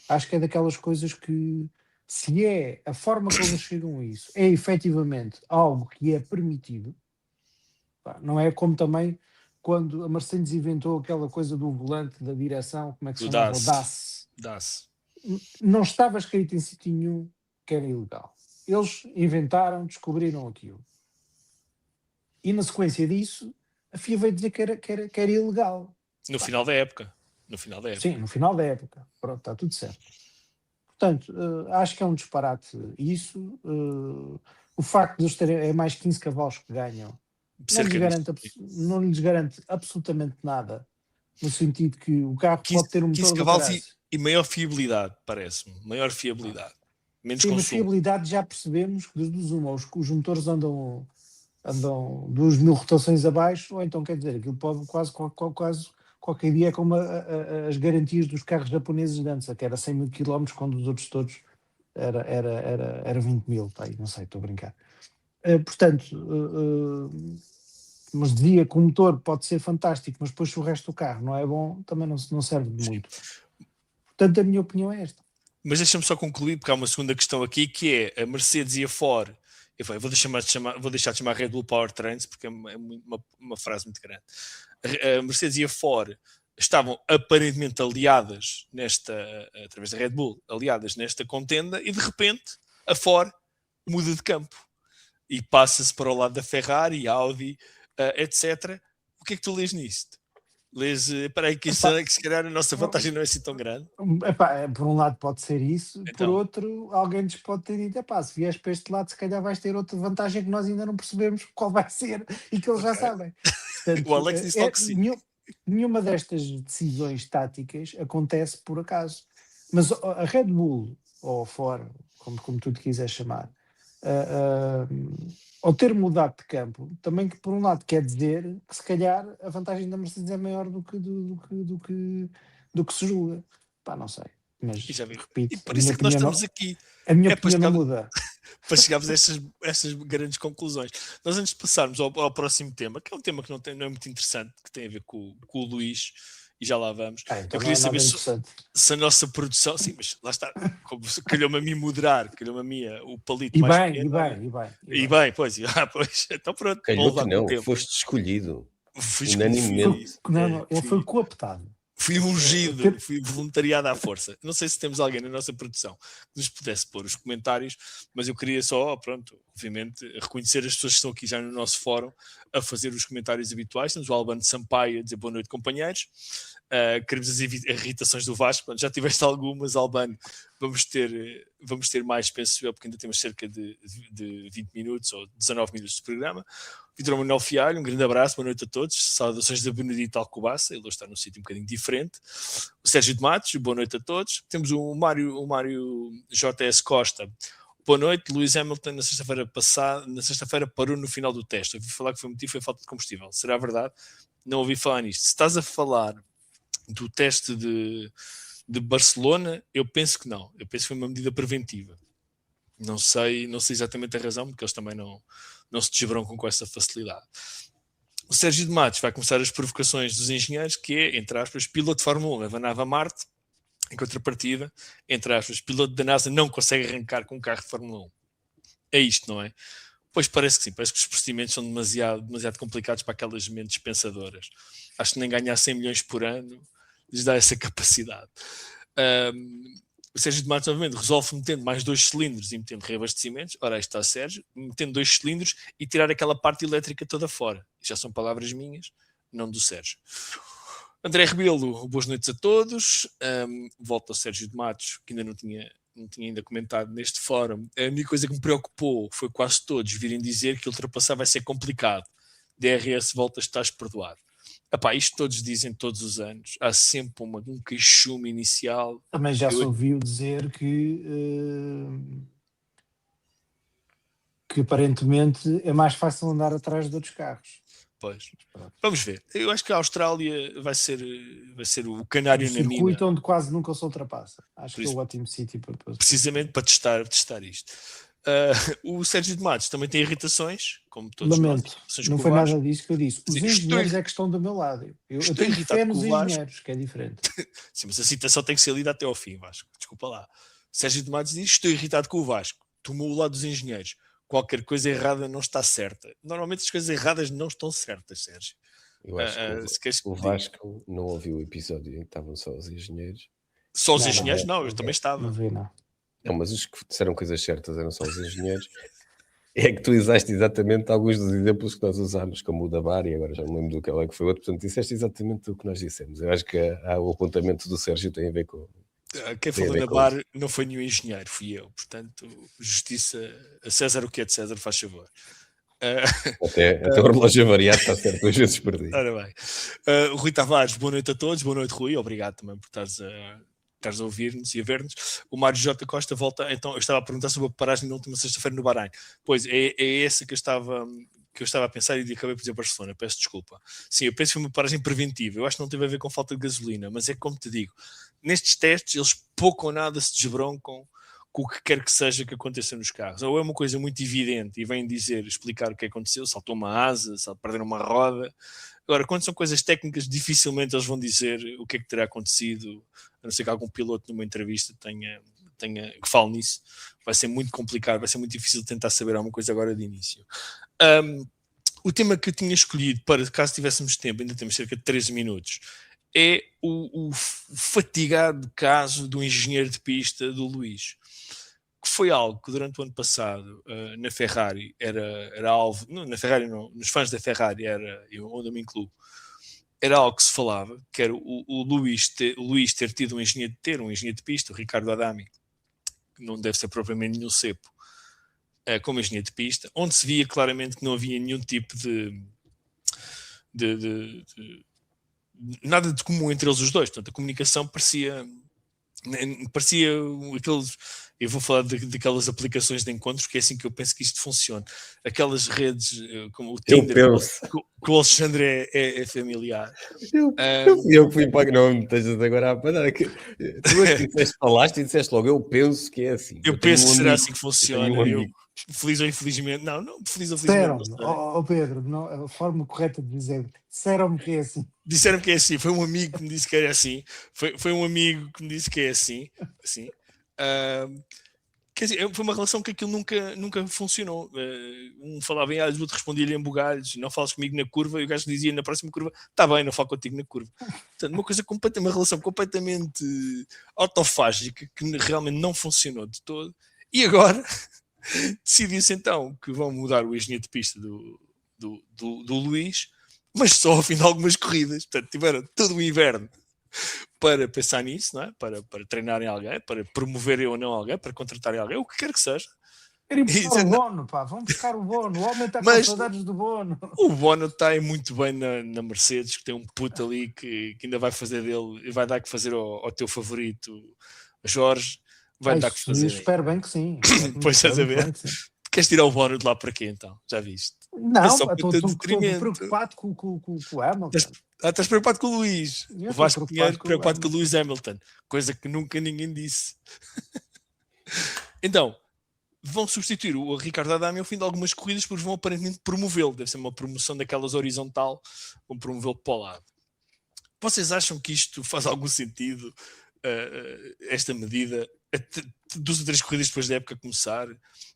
Acho que é daquelas coisas que, se é a forma como eles chegam a isso, é efetivamente algo que é permitido, não é como também quando a Mercedes inventou aquela coisa do volante da direção, como é que se chamava? O DAS. Não estava escrito em sítio nenhum que era ilegal. Eles inventaram, descobriram aquilo. E na sequência disso, a FIA veio dizer que era ilegal. No final da época. Sim, no final da época. Pronto, está tudo certo. Portanto, acho que é um disparate isso. O facto de eles terem mais 15 cavalos que ganham não lhes garante absolutamente nada, no sentido que o carro pode ter um motor 15 de cavalos e maior fiabilidade, parece-me. Maior fiabilidade. Menos sim, consumo. mas fiabilidade já percebemos que os motores andam 2.000 rotações abaixo, ou então quer dizer, aquilo pode quase qualquer dia é como as garantias dos carros japoneses de antes, que era 100.000 km, quando os outros todos era 20.000, não sei, estou a brincar. Mas dizia que o motor pode ser fantástico, mas depois se o resto do carro não é bom, também não serve de muito. Portanto, a minha opinião é esta. Mas deixa-me só concluir, porque há uma segunda questão aqui, que é a Mercedes e a Ford. Vou deixar de chamar Red Bull Powertrains, porque é uma frase muito grande. A Mercedes e a Ford estavam aparentemente aliadas através da Red Bull, aliadas nesta contenda, e de repente a Ford muda de campo e passa-se para o lado da Ferrari, Audi, etc. O que é que tu lês nisto? Espera aí, que se calhar a nossa vantagem não é assim tão grande. Por um lado pode ser isso, então, por outro alguém nos pode ter dito, se vieres para este lado se calhar vais ter outra vantagem que nós ainda não percebemos qual vai ser e que eles já sabem. Portanto, o Alex disse logo que sim. Nenhuma destas decisões táticas acontece por acaso, mas a Red Bull ou a Ford, como tu te quiseres chamar, ao ter mudado de campo, também que por um lado quer dizer que se calhar a vantagem da Mercedes é maior do que se julga. Não sei, mas repito, e por isso é que nós estamos aqui. A minha opinião não muda. Para chegarmos a estas grandes conclusões. Nós, antes de passarmos ao próximo tema, que é um tema que não é muito interessante, que tem a ver com o Luís, e já lá vamos. Então eu queria saber se a nossa produção, sim, mas lá está, calhou-me a mim moderar, calhou-me a mim o palito mais pequeno. E bem, pois, então pronto. Não, foste escolhido. Fui unanimemente. Ele foi cooptado. Fui ungido, fui voluntariado à força. Não sei se temos alguém na nossa produção que nos pudesse pôr os comentários, mas eu queria só, obviamente, reconhecer as pessoas que estão aqui já no nosso fórum a fazer os comentários habituais. Temos o Albano Sampaio a dizer boa noite, companheiros. Queremos as irritações do Vasco. Já tiveste algumas, Albano. Vamos ter mais, penso eu, porque ainda temos cerca de 20 minutos ou 19 minutos de programa. Vitor Manuel Fialho, um grande abraço, boa noite a todos. Saudações da Benedito Alcobaça, ele hoje está num sítio um bocadinho diferente. O Sérgio de Matos, boa noite a todos. Temos o Mário JS Costa, boa noite. Lewis Hamilton, na sexta-feira parou no final do teste. Ouvi falar que foi motivo, foi falta de combustível. Será verdade? Não ouvi falar nisto. Se estás a falar do teste de Barcelona, eu penso que não. Eu penso que foi uma medida preventiva. Não sei exatamente a razão, porque eles também não se desbroncam com essa facilidade. O Sérgio de Matos vai começar as provocações dos engenheiros, que é, entre aspas, piloto de Fórmula 1 leva a nave a Marte, em contrapartida, entre aspas, piloto da NASA não consegue arrancar com um carro de Fórmula 1. É isto, não é? Pois parece que sim, parece que os procedimentos são demasiado complicados para aquelas mentes pensadoras. Acho que nem ganhar 100 milhões por ano lhes dá essa capacidade. O Sérgio de Matos, obviamente, resolve metendo mais 2 cilindros e metendo reabastecimentos. Ora, aí está o Sérgio, metendo 2 cilindros e tirar aquela parte elétrica toda fora. Já são palavras minhas, não do Sérgio. André Rebelo, boas noites a todos. Volto ao Sérgio de Matos, que ainda não tinha ainda comentado neste fórum. A única coisa que me preocupou foi quase todos virem dizer que ultrapassar vai ser complicado. DRS volta, estás perdoado. Epá, isto todos dizem todos os anos. Há sempre um queixume inicial. Também já se ouviu dizer que aparentemente é mais fácil andar atrás de outros carros. Pois. Vamos ver. Eu acho que a Austrália vai ser o canário na mina. Um circuito onde quase nunca se ultrapassa. Acho que é o ótimo sítio para precisamente para testar isto. O Sérgio de Matos também tem irritações, como todos Lamento, nós. não foi nada disso que eu disse. Os engenheiros é que estão do meu lado. Eu tenho fé nos engenheiros, que é diferente. Sim, mas a citação tem que ser lida até ao fim, Vasco. Desculpa lá. Sérgio de Matos diz: estou irritado com o Vasco. Tomou o lado dos engenheiros. Qualquer coisa errada não está certa. Normalmente as coisas erradas não estão certas, Sérgio. Eu acho que o Vasco não ouviu o episódio em que estavam só os engenheiros. Só os engenheiros? Não, eu também estava. Não vi, não. Não, mas os que disseram coisas certas eram só os engenheiros. É que tu usaste exatamente alguns dos exemplos que nós usámos, como o da Bar, e agora já não lembro do que ela que foi outro, portanto disseste exatamente o que nós dissemos. Eu acho que o apontamento do Sérgio tem a ver com... Quem falou na Bar não foi nenhum engenheiro, fui eu. Portanto, justiça a César, o que é de César, faz favor. Até o relógio variado está certo 2 vezes por dia. Ora bem. O Rui Tavares, boa noite a todos. Boa noite, Rui. Obrigado também por estares a ouvir-nos e a ver-nos. O Mário J. Costa volta. Então, eu estava a perguntar sobre a paragem na última sexta-feira no Bahrein. Pois, é essa que eu estava a pensar e acabei por dizer Barcelona. Peço desculpa. Sim, eu penso que foi uma paragem preventiva. Eu acho que não teve a ver com falta de gasolina, mas é como te digo, nestes testes eles pouco ou nada se desbroncam com o que quer que seja que aconteça nos carros. Ou é uma coisa muito evidente e vêm explicar o que aconteceu, saltou uma asa, perderam uma roda. Agora, quando são coisas técnicas, dificilmente eles vão dizer o que é que terá acontecido, a não ser que algum piloto numa entrevista tenha que fale nisso. Vai ser muito complicado, vai ser muito difícil tentar saber alguma coisa agora de início. O tema que eu tinha escolhido para, caso tivéssemos tempo, ainda temos cerca de 13 minutos, é o fatigado caso do engenheiro de pista do Luís, que foi algo que durante o ano passado na Ferrari era alvo, não, na Ferrari não, nos fãs da Ferrari onde eu me incluo, era algo que se falava, que era o Luís ter tido um engenheiro de pista, o Ricardo Adami, que não deve ser propriamente nenhum cepo, como engenheiro de pista, onde se via claramente que não havia nenhum tipo de nada de comum entre eles os dois. Portanto, a comunicação parecia aqueles... Eu vou falar daquelas aplicações de encontros, que é assim que eu penso que isto funciona. Aquelas redes como o Tinder, que o Alexandre é familiar. Eu fui para que não me estejas agora a parar. Tu falaste e disseste logo, eu penso que é assim. Eu penso que será assim que funciona. Feliz ou infelizmente, não, feliz ou infelizmente. Pedro, não, a forma correta de dizer, disseram-me que é assim. Disseram-me que é assim, foi um amigo que me disse que era assim, foi um amigo que me disse que é assim. Quer dizer, foi uma relação que aquilo nunca funcionou. Um falava em alhos, o outro respondia-lhe em bugalhos, não falas comigo na curva, e o gajo dizia na próxima curva, está bem, não falo contigo na curva. Portanto, uma relação completamente autofágica que realmente não funcionou de todo. E agora decidiu-se então que vão mudar o engenheiro de pista do Luís, mas só ao fim de algumas corridas. Portanto, tiveram todo o inverno para pensar nisso, não é? Para treinarem alguém, para promoverem ou não alguém, para contratarem alguém, o que quer que seja. Querem buscar o Bono, pá, vão buscar o Bono. O homem está com saudades do Bono. O Bono está muito bem na Mercedes, que tem um puto ali que ainda vai fazer dele, e vai dar que fazer ao teu favorito, Jorge. Vai dar que fazer. Espero bem que sim. Pois estás a ver. Queres tirar o Bono de lá para quê então? Já viste? Não, estou preocupado com o Hamilton. Estás preocupado com o Luís. O Vasco Pinheiro preocupado com o Lewis Hamilton. Coisa que nunca ninguém disse. Então, vão substituir o Ricardo Adami ao fim de algumas corridas, porque vão aparentemente promovê-lo. Deve ser uma promoção daquelas horizontal, vão promovê-lo para o lado. Vocês acham que isto faz algum sentido, esta medida? 2 ou 3 corridas depois da época começar,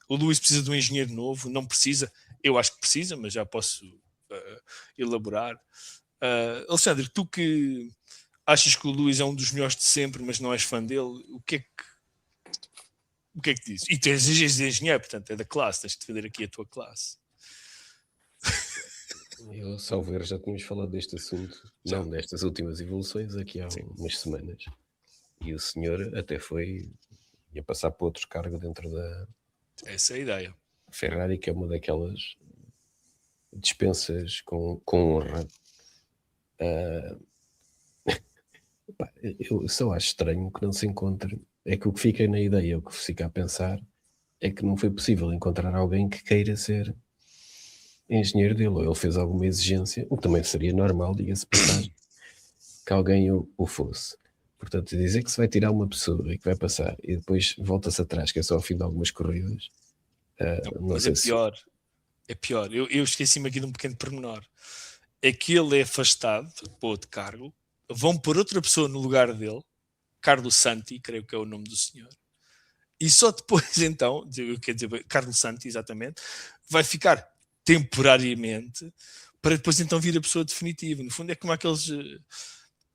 o Lewis precisa de um engenheiro novo? Não precisa? Eu acho que precisa, mas já posso elaborar. Alexandre, tu que achas que o Lewis é um dos melhores de sempre, mas não és fã dele, o que é que dizes? E tu és engenheiro, portanto é da classe, tens de defender aqui a tua classe. Eu, salvo ver, já tínhamos falado deste assunto, Já. não destas últimas evoluções, aqui há umas semanas. E o senhor até ia passar para outro cargo dentro da Essa é a ideia. Ferrari, que é uma daquelas dispensas com honra. Eu só acho estranho que não se encontre. É que o que fica na ideia, o que fica a pensar, é que não foi possível encontrar alguém que queira ser engenheiro dele, ou ele fez alguma exigência, o que também seria normal, diga-se passagem, que alguém o fosse. Portanto, dizer que se vai tirar uma pessoa e que vai passar e depois volta-se atrás, que é só ao fim de algumas corridas, não Mas sei é pior. Eu esqueci-me aqui de um pequeno pormenor. É que ele é afastado para outro cargo, vão pôr outra pessoa no lugar dele, Carlos Santi, creio que é o nome do senhor, e só depois então, quer dizer, Carlos Santi, exatamente, vai ficar temporariamente para depois então vir a pessoa definitiva. No fundo é como aqueles,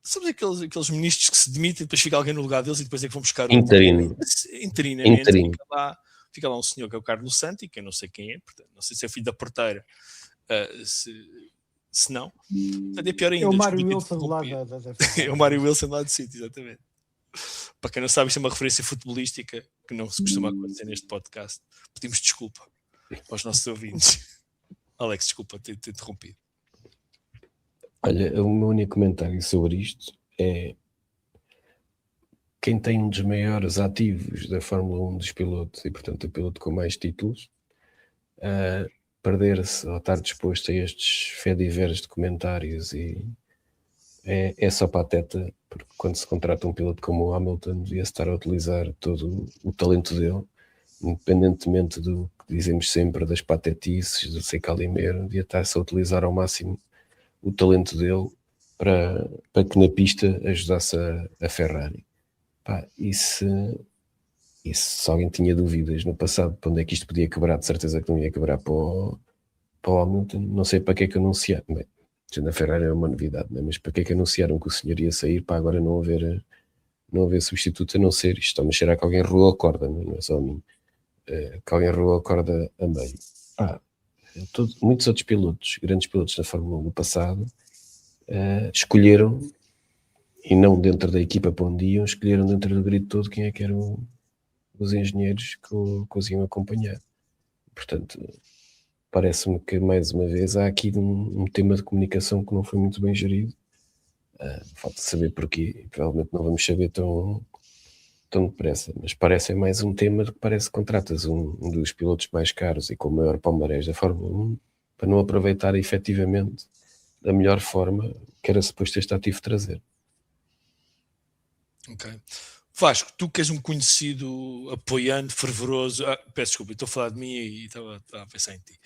sabes, aqueles ministros que se demitem e depois fica alguém no lugar deles e depois é que vão buscar Interino. interinamente. Fica lá um senhor que é o Carlos Santi, que eu não sei quem é, portanto, não sei se é filho da porteira, se não, é pior ainda. É o Mário Wilson lá da É o Mário Wilson lá do City, exatamente. Para quem não sabe, isto é uma referência futebolística que não se costuma acontecer neste podcast. Pedimos desculpa aos nossos ouvintes. Alex, desculpa ter interrompido. Olha, o meu único comentário sobre isto é: quem tem um dos maiores ativos da Fórmula 1 dos pilotos, e portanto o piloto com mais títulos, perder-se ou estar disposto a estes fediveres de comentários é só pateta, porque quando se contrata um piloto como o Hamilton, devia estar a utilizar todo o talento dele, independentemente do que dizemos sempre das patetices, do Sei Calimeiro, devia estar-se a utilizar ao máximo o talento dele para que na pista ajudasse a Ferrari. E se alguém tinha dúvidas no passado para onde é que isto podia quebrar, de certeza que não ia quebrar para o Hamilton. Não sei para que é que anunciaram. Bem, na Ferrari é uma novidade, né? Mas para que é que anunciaram que o senhor ia sair para agora não haver substituto, a não ser isto? Mas será que alguém roeu a corda? Não é só a mim. Que alguém roeu a corda a meio. Muitos outros pilotos, grandes pilotos da Fórmula 1 no passado, escolheram, e não dentro da equipa para onde iam, escolheram dentro do grid todo quem é que eram os engenheiros que os iam acompanhar. Portanto, parece-me que mais uma vez há aqui um tema de comunicação que não foi muito bem gerido. Falta saber porquê, provavelmente não vamos saber tão depressa, mas parece mais um tema de que parece que contratas um dos pilotos mais caros e com o maior palmarés da Fórmula 1 para não aproveitar efetivamente da melhor forma que era suposto este ativo trazer. Ok. Vasco, tu que és um conhecido apoiante, fervoroso, peço desculpa, estou a falar de mim e estava a pensar em ti,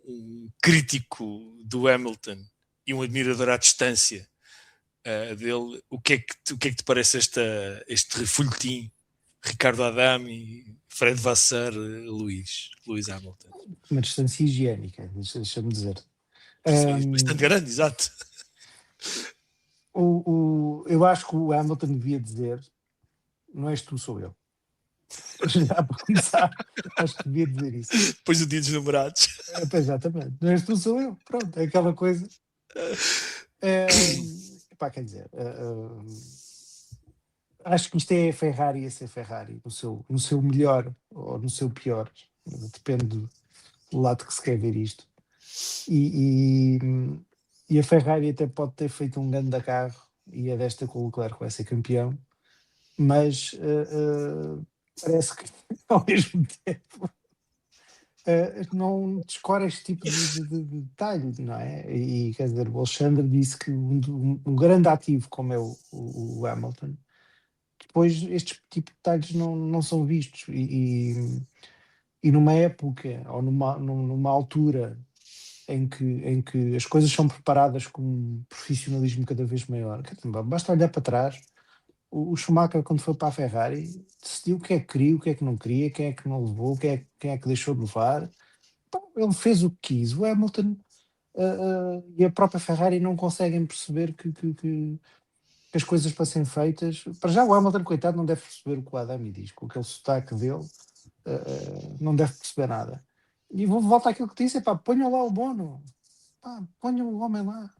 um crítico do Hamilton e um admirador à distância dele, o que é que te parece este folhetim? Ricardo Adami, Fred Vasseur, Lewis Hamilton. Uma distância higiênica, deixa-me dizer. Bastante grande, exato. Eu acho que o Hamilton devia dizer: não és tu, sou eu. Já para começar, acho que devia dizer isso. Depois do dia dos namorados. Exatamente. Não és tu, sou eu. Pronto, é aquela coisa. Quer dizer, acho que isto é Ferrari a ser Ferrari, no seu melhor ou no seu pior. Depende do lado que se quer ver isto. E a Ferrari até pode ter feito um grande carro, e a desta com o Leclerc vai ser campeão, mas parece que ao mesmo tempo não descora este tipo de detalhe, não é? E quer dizer, o Alexandre disse que um grande ativo como é o Hamilton, depois estes tipos de detalhes não são vistos. E numa época ou numa altura em que as coisas são preparadas com um profissionalismo cada vez maior, basta olhar para trás. O Schumacher, quando foi para a Ferrari, decidiu o que é que queria, o que é que não queria, quem é que não levou, quem é que deixou de levar. Pá, ele fez o que quis. O Hamilton e a própria Ferrari não conseguem perceber que as coisas para serem feitas. Para já, o Hamilton, coitado, não deve perceber o que o Adami diz, com aquele sotaque dele, não deve perceber nada. E volta àquilo que disse: pá, ponham lá o Bono, pá, ponham o homem lá.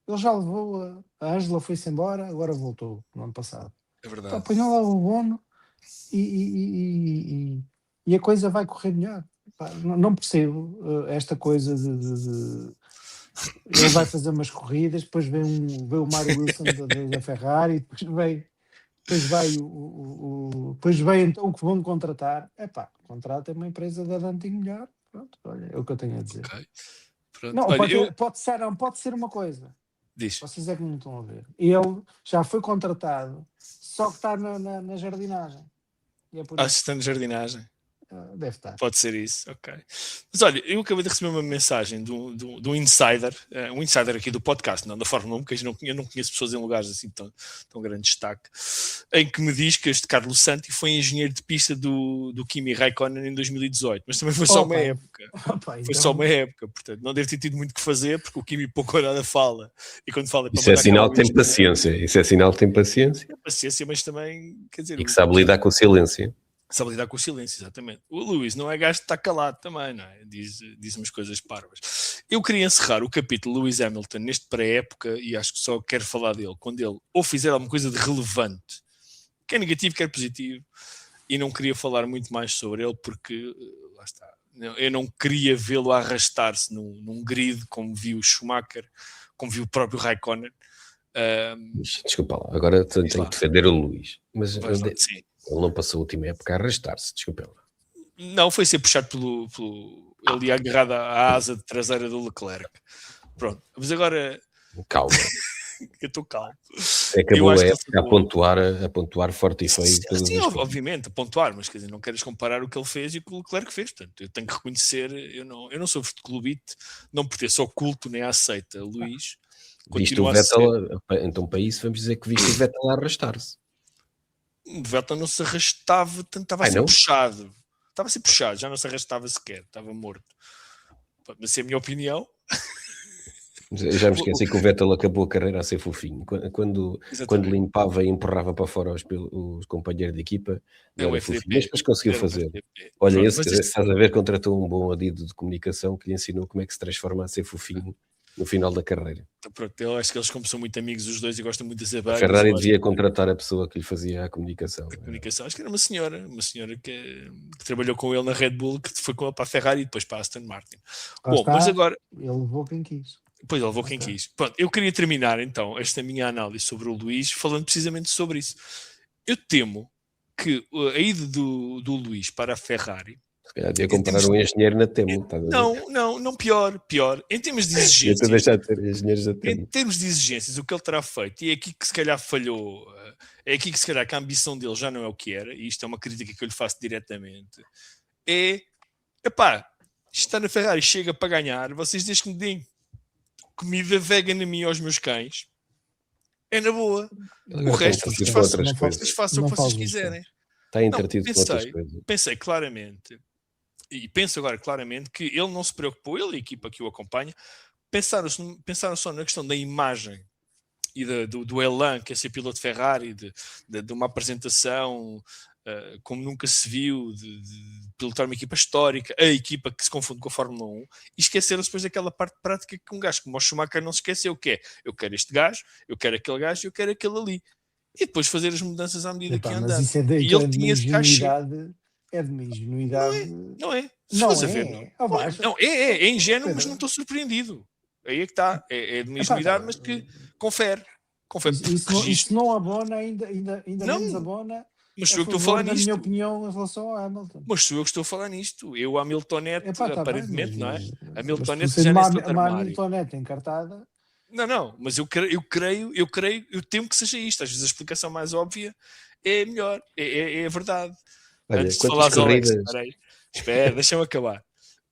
Ele já levou, a Ângela foi-se embora, agora voltou no ano passado. É Pá, verdade. ponham lá o Bono e a coisa vai correr melhor. Pá, não percebo esta coisa de ele vai fazer umas corridas, depois vem o Mário Wilson da Ferrari, depois vem então o que vão contratar. Contratem uma empresa da Danting melhor. Pronto, olha, é o que eu tenho a dizer. Ok. Pronto. Não, Olha, pode ser uma coisa. Diz. Vocês é que não estão a ver. Ele já foi contratado, só que está na jardinagem. E é por isso. Assistente de jardinagem. Deve estar. Pode ser isso, ok. Mas olha, eu acabei de receber uma mensagem de um insider, um insider aqui do podcast, não da Fórmula 1, porque eu não conheço pessoas em lugares assim tão grande destaque, em que me diz que este Carlos Santi foi engenheiro de pista do Kimi Raikkonen em 2018, mas também foi só uma época. Foi só uma época, portanto, não deve ter tido muito que fazer, porque o Kimi pouco ou nada fala. E quando fala, isso é sinal que tem paciência. Isso é sinal que tem paciência. Tem paciência, mas também, quer dizer... E que sabe lidar com o silêncio. Sabe lidar com o silêncio, exatamente. O Lewis não é gajo de estar calado também, não é? Diz umas coisas parvas. Eu queria encerrar o capítulo Lewis Hamilton neste pré-época, e acho que só quero falar dele quando ele ou fizer alguma coisa de relevante, quer negativo, quer positivo, e não queria falar muito mais sobre ele porque, lá está, eu não queria vê-lo arrastar-se num grid como viu o Schumacher, como viu o próprio Raikkonen. Desculpa lá, agora tenho que defender o Luís. Mas sim. Ele não passou a última época a arrastar-se, desculpa lá. Não, foi ser puxado ele ia agarrado à asa traseira do Leclerc. Pronto, mas agora... Calma. Eu estou calmo. Acabou a época a pontuar forte e feio. Sim, obviamente, a pontuar, mas quer dizer, não queres comparar o que ele fez e o que o Leclerc fez. Portanto, eu tenho que reconhecer, eu não sou futebolite, não por ter só culto nem aceita, Luís. Viste o Vettel, então para isso vamos dizer que viste o Vettel a arrastar-se. O Vettel não se arrastava, estava a ser puxado. Estava a ser puxado, já não se arrastava sequer, estava morto. Pode ser a minha opinião. Já me esqueci que o Vettel acabou a carreira a ser fofinho. Quando limpava e empurrava para fora os companheiros de equipa, não era fofinho. Mas depois conseguiu fazer. Olha, estás a ver, contratou um bom adido de comunicação que lhe ensinou como é que se transforma a ser fofinho no final da carreira. Então, pronto, eu acho que eles, como são muito amigos os dois e gostam muito de ser A Ferrari devia contratar a pessoa que lhe fazia a comunicação. Acho que era uma senhora que trabalhou com ele na Red Bull, que foi com ele para a Ferrari e depois para a Aston Martin. Mas agora... Ele levou quem quis. Pois, ele levou quem quis. Pronto, eu queria terminar então esta minha análise sobre o Luís falando precisamente sobre isso. Eu temo que a ida do Luís para a Ferrari... Se calhar devia comprar um engenheiro na Temo. Não, pior. Em termos de exigências... Em termos de exigências, o que ele terá feito, e é aqui que se calhar falhou, é aqui que se calhar que a ambição dele já não é o que era, e isto é uma crítica que eu lhe faço diretamente, está na Ferrari, chega para ganhar, vocês desde que me deem comida vegan a mim e aos meus cães, é na boa. O resto, vocês façam o que vocês quiserem. Está entretido com outras coisas. Pensei claramente, e penso agora claramente, que ele não se preocupou, ele e a equipa que o acompanha, pensaram só na questão da imagem e do elan que é ser piloto de Ferrari, de uma apresentação como nunca se viu, de pilotar uma equipa histórica, a equipa que se confunde com a Fórmula 1, e esqueceram-se depois daquela parte prática que um gajo como o Schumacher não se esqueceu, que é, eu quero este gajo, eu quero aquele gajo, eu quero aquele ali. E depois fazer as mudanças à medida que ia andando. Mas isso e ele tinha esse cachê. É de uma ingenuidade. Não é. É ingênuo, mas não estou surpreendido. Aí é que está. É de uma ingenuidade, mas que confere. Isso não abona, ainda menos abona. Mas sou eu que estou a falar nisto. minha opinião em relação ao Hamilton. Mas sou eu que estou a falar nisto. Eu, a Hamiltonete, aparentemente, não é? A Hamiltonete já nesse outro armário. A Hamiltonete encartada. Não, mas eu temo que seja isto. Às vezes a explicação mais óbvia é melhor, é verdade. Olha, Antes de quantas falares ao Alex, corridas... espera, deixa-me acabar.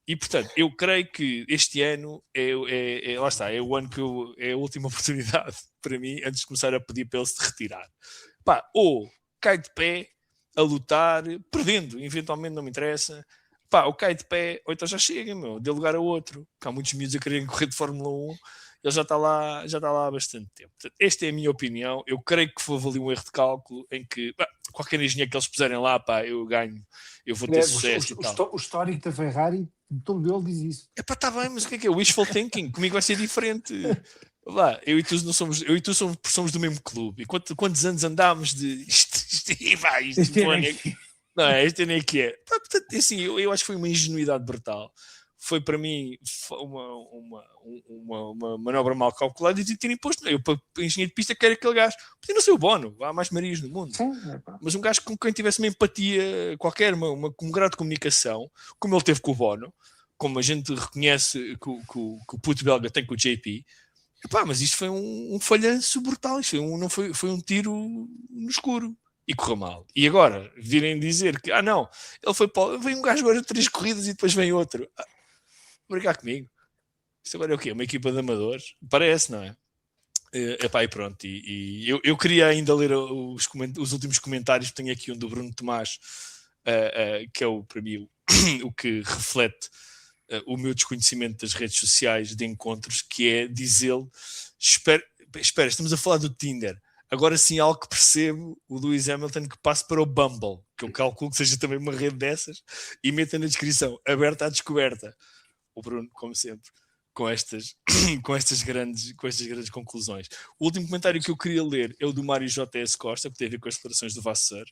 E portanto, eu creio que este ano lá está, é o ano que é a última oportunidade para mim, antes de começar a pedir para ele se retirar. Pá, ou cai de pé a lutar, perdendo, eventualmente não me interessa. Pá, ou cai de pé, ou então já chega, meu, dê lugar a outro. Porque há muitos miúdos a quererem correr de Fórmula 1, ele já está lá há bastante tempo. Portanto, esta é a minha opinião. Eu creio que houve ali um erro de cálculo em que qualquer engenheiro que eles puserem lá, pá, eu ganho, eu vou ter sucesso e tal. O histórico da Ferrari, todo ele diz isso. É pá, está bem, mas o que é? Wishful thinking. Comigo vai ser diferente. Lá, eu e tu não somos, somos do mesmo clube. E quantos anos andámos de isto não é, este nem que é. Pá, portanto, assim, eu acho que foi uma ingenuidade brutal. Foi para mim uma manobra mal calculada e ter imposto. Eu, para engenheiro de pista, quero aquele gajo. Podia não ser o Bono, há mais Marias no mundo. Sim, mas um gajo com quem tivesse uma empatia qualquer, um grau de comunicação, como ele teve com o Bono, como a gente reconhece que o puto belga tem com o JP. Epá, mas isto foi um falhanço brutal. Isto foi um tiro no escuro. E correu mal. E agora, virem dizer que, não, ele foi vem um gajo agora de 3 corridas e depois vem outro. Brincar comigo. Isto agora é o quê? Uma equipa de amadores? Parece, não é? Epá, e pronto. E eu queria ainda ler os últimos comentários. Tenho aqui um do Bruno Tomás, que é para mim o que reflete o meu desconhecimento das redes sociais de encontros, que é dizer-lhe, espera, estamos a falar do Tinder. Agora sim, algo que percebo, o Lewis Hamilton que passe para o Bumble, que eu calculo que seja também uma rede dessas, e meta na descrição, aberta à descoberta. O Bruno, como sempre, com estas grandes conclusões. O último comentário que eu queria ler é o do Mário J.S. Costa, que tem a ver com as declarações do Vasseur,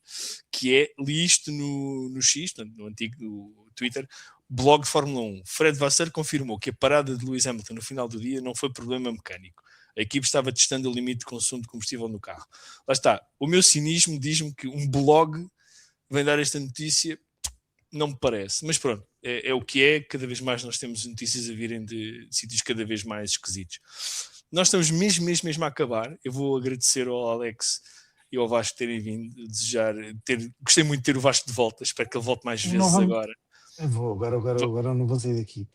que é, li isto no X, no antigo do Twitter, blog de Fórmula 1. Fred Vasseur confirmou que a parada de Lewis Hamilton no final do dia não foi problema mecânico. A equipe estava testando o limite de consumo de combustível no carro. Lá está. O meu cinismo diz-me que um blog vem dar esta notícia, não me parece. Mas pronto, é o que é. Cada vez mais nós temos notícias a virem de sítios cada vez mais esquisitos. Nós estamos mesmo a acabar. Eu vou agradecer ao Alex e ao Vasco terem vindo, gostei muito de ter o Vasco de volta. Espero que ele volte mais vezes agora. Eu vou, agora não vou sair daqui.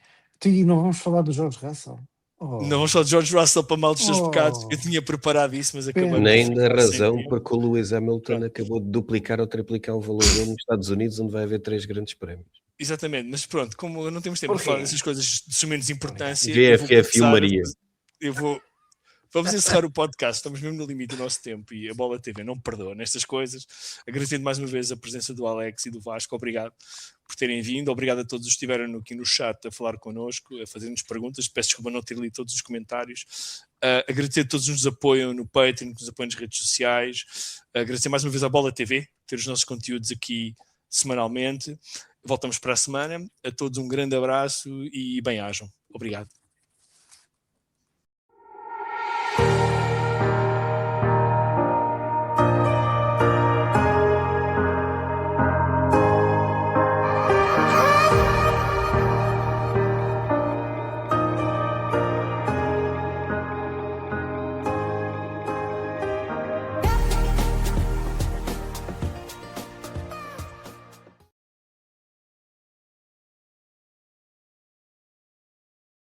E não vamos falar do George Russell. Não vamos falar de George Russell para mal dos seus pecados. Eu tinha preparado isso, mas acabei. Nem da razão, porque o Lewis Hamilton acabou de duplicar ou triplicar o valor dele nos Estados Unidos, onde vai haver 3 grandes prémios. Exatamente, mas pronto, como não temos tempo para falar dessas coisas de menos importância, GFF e o Maria. Vamos encerrar o podcast, estamos mesmo no limite do nosso tempo e a Bola TV não perdoa nestas coisas. Agradecendo mais uma vez a presença do Alex e do Vasco, obrigado por terem vindo, obrigado a todos que estiveram aqui no chat a falar connosco, a fazer-nos perguntas, peço desculpa não ter lido todos os comentários, agradecer a todos que nos apoiam no Patreon, que nos apoiam nas redes sociais, agradecer mais uma vez à Bola TV, ter os nossos conteúdos aqui semanalmente. Voltamos para a semana, a todos um grande abraço e bem-ajam. Obrigado.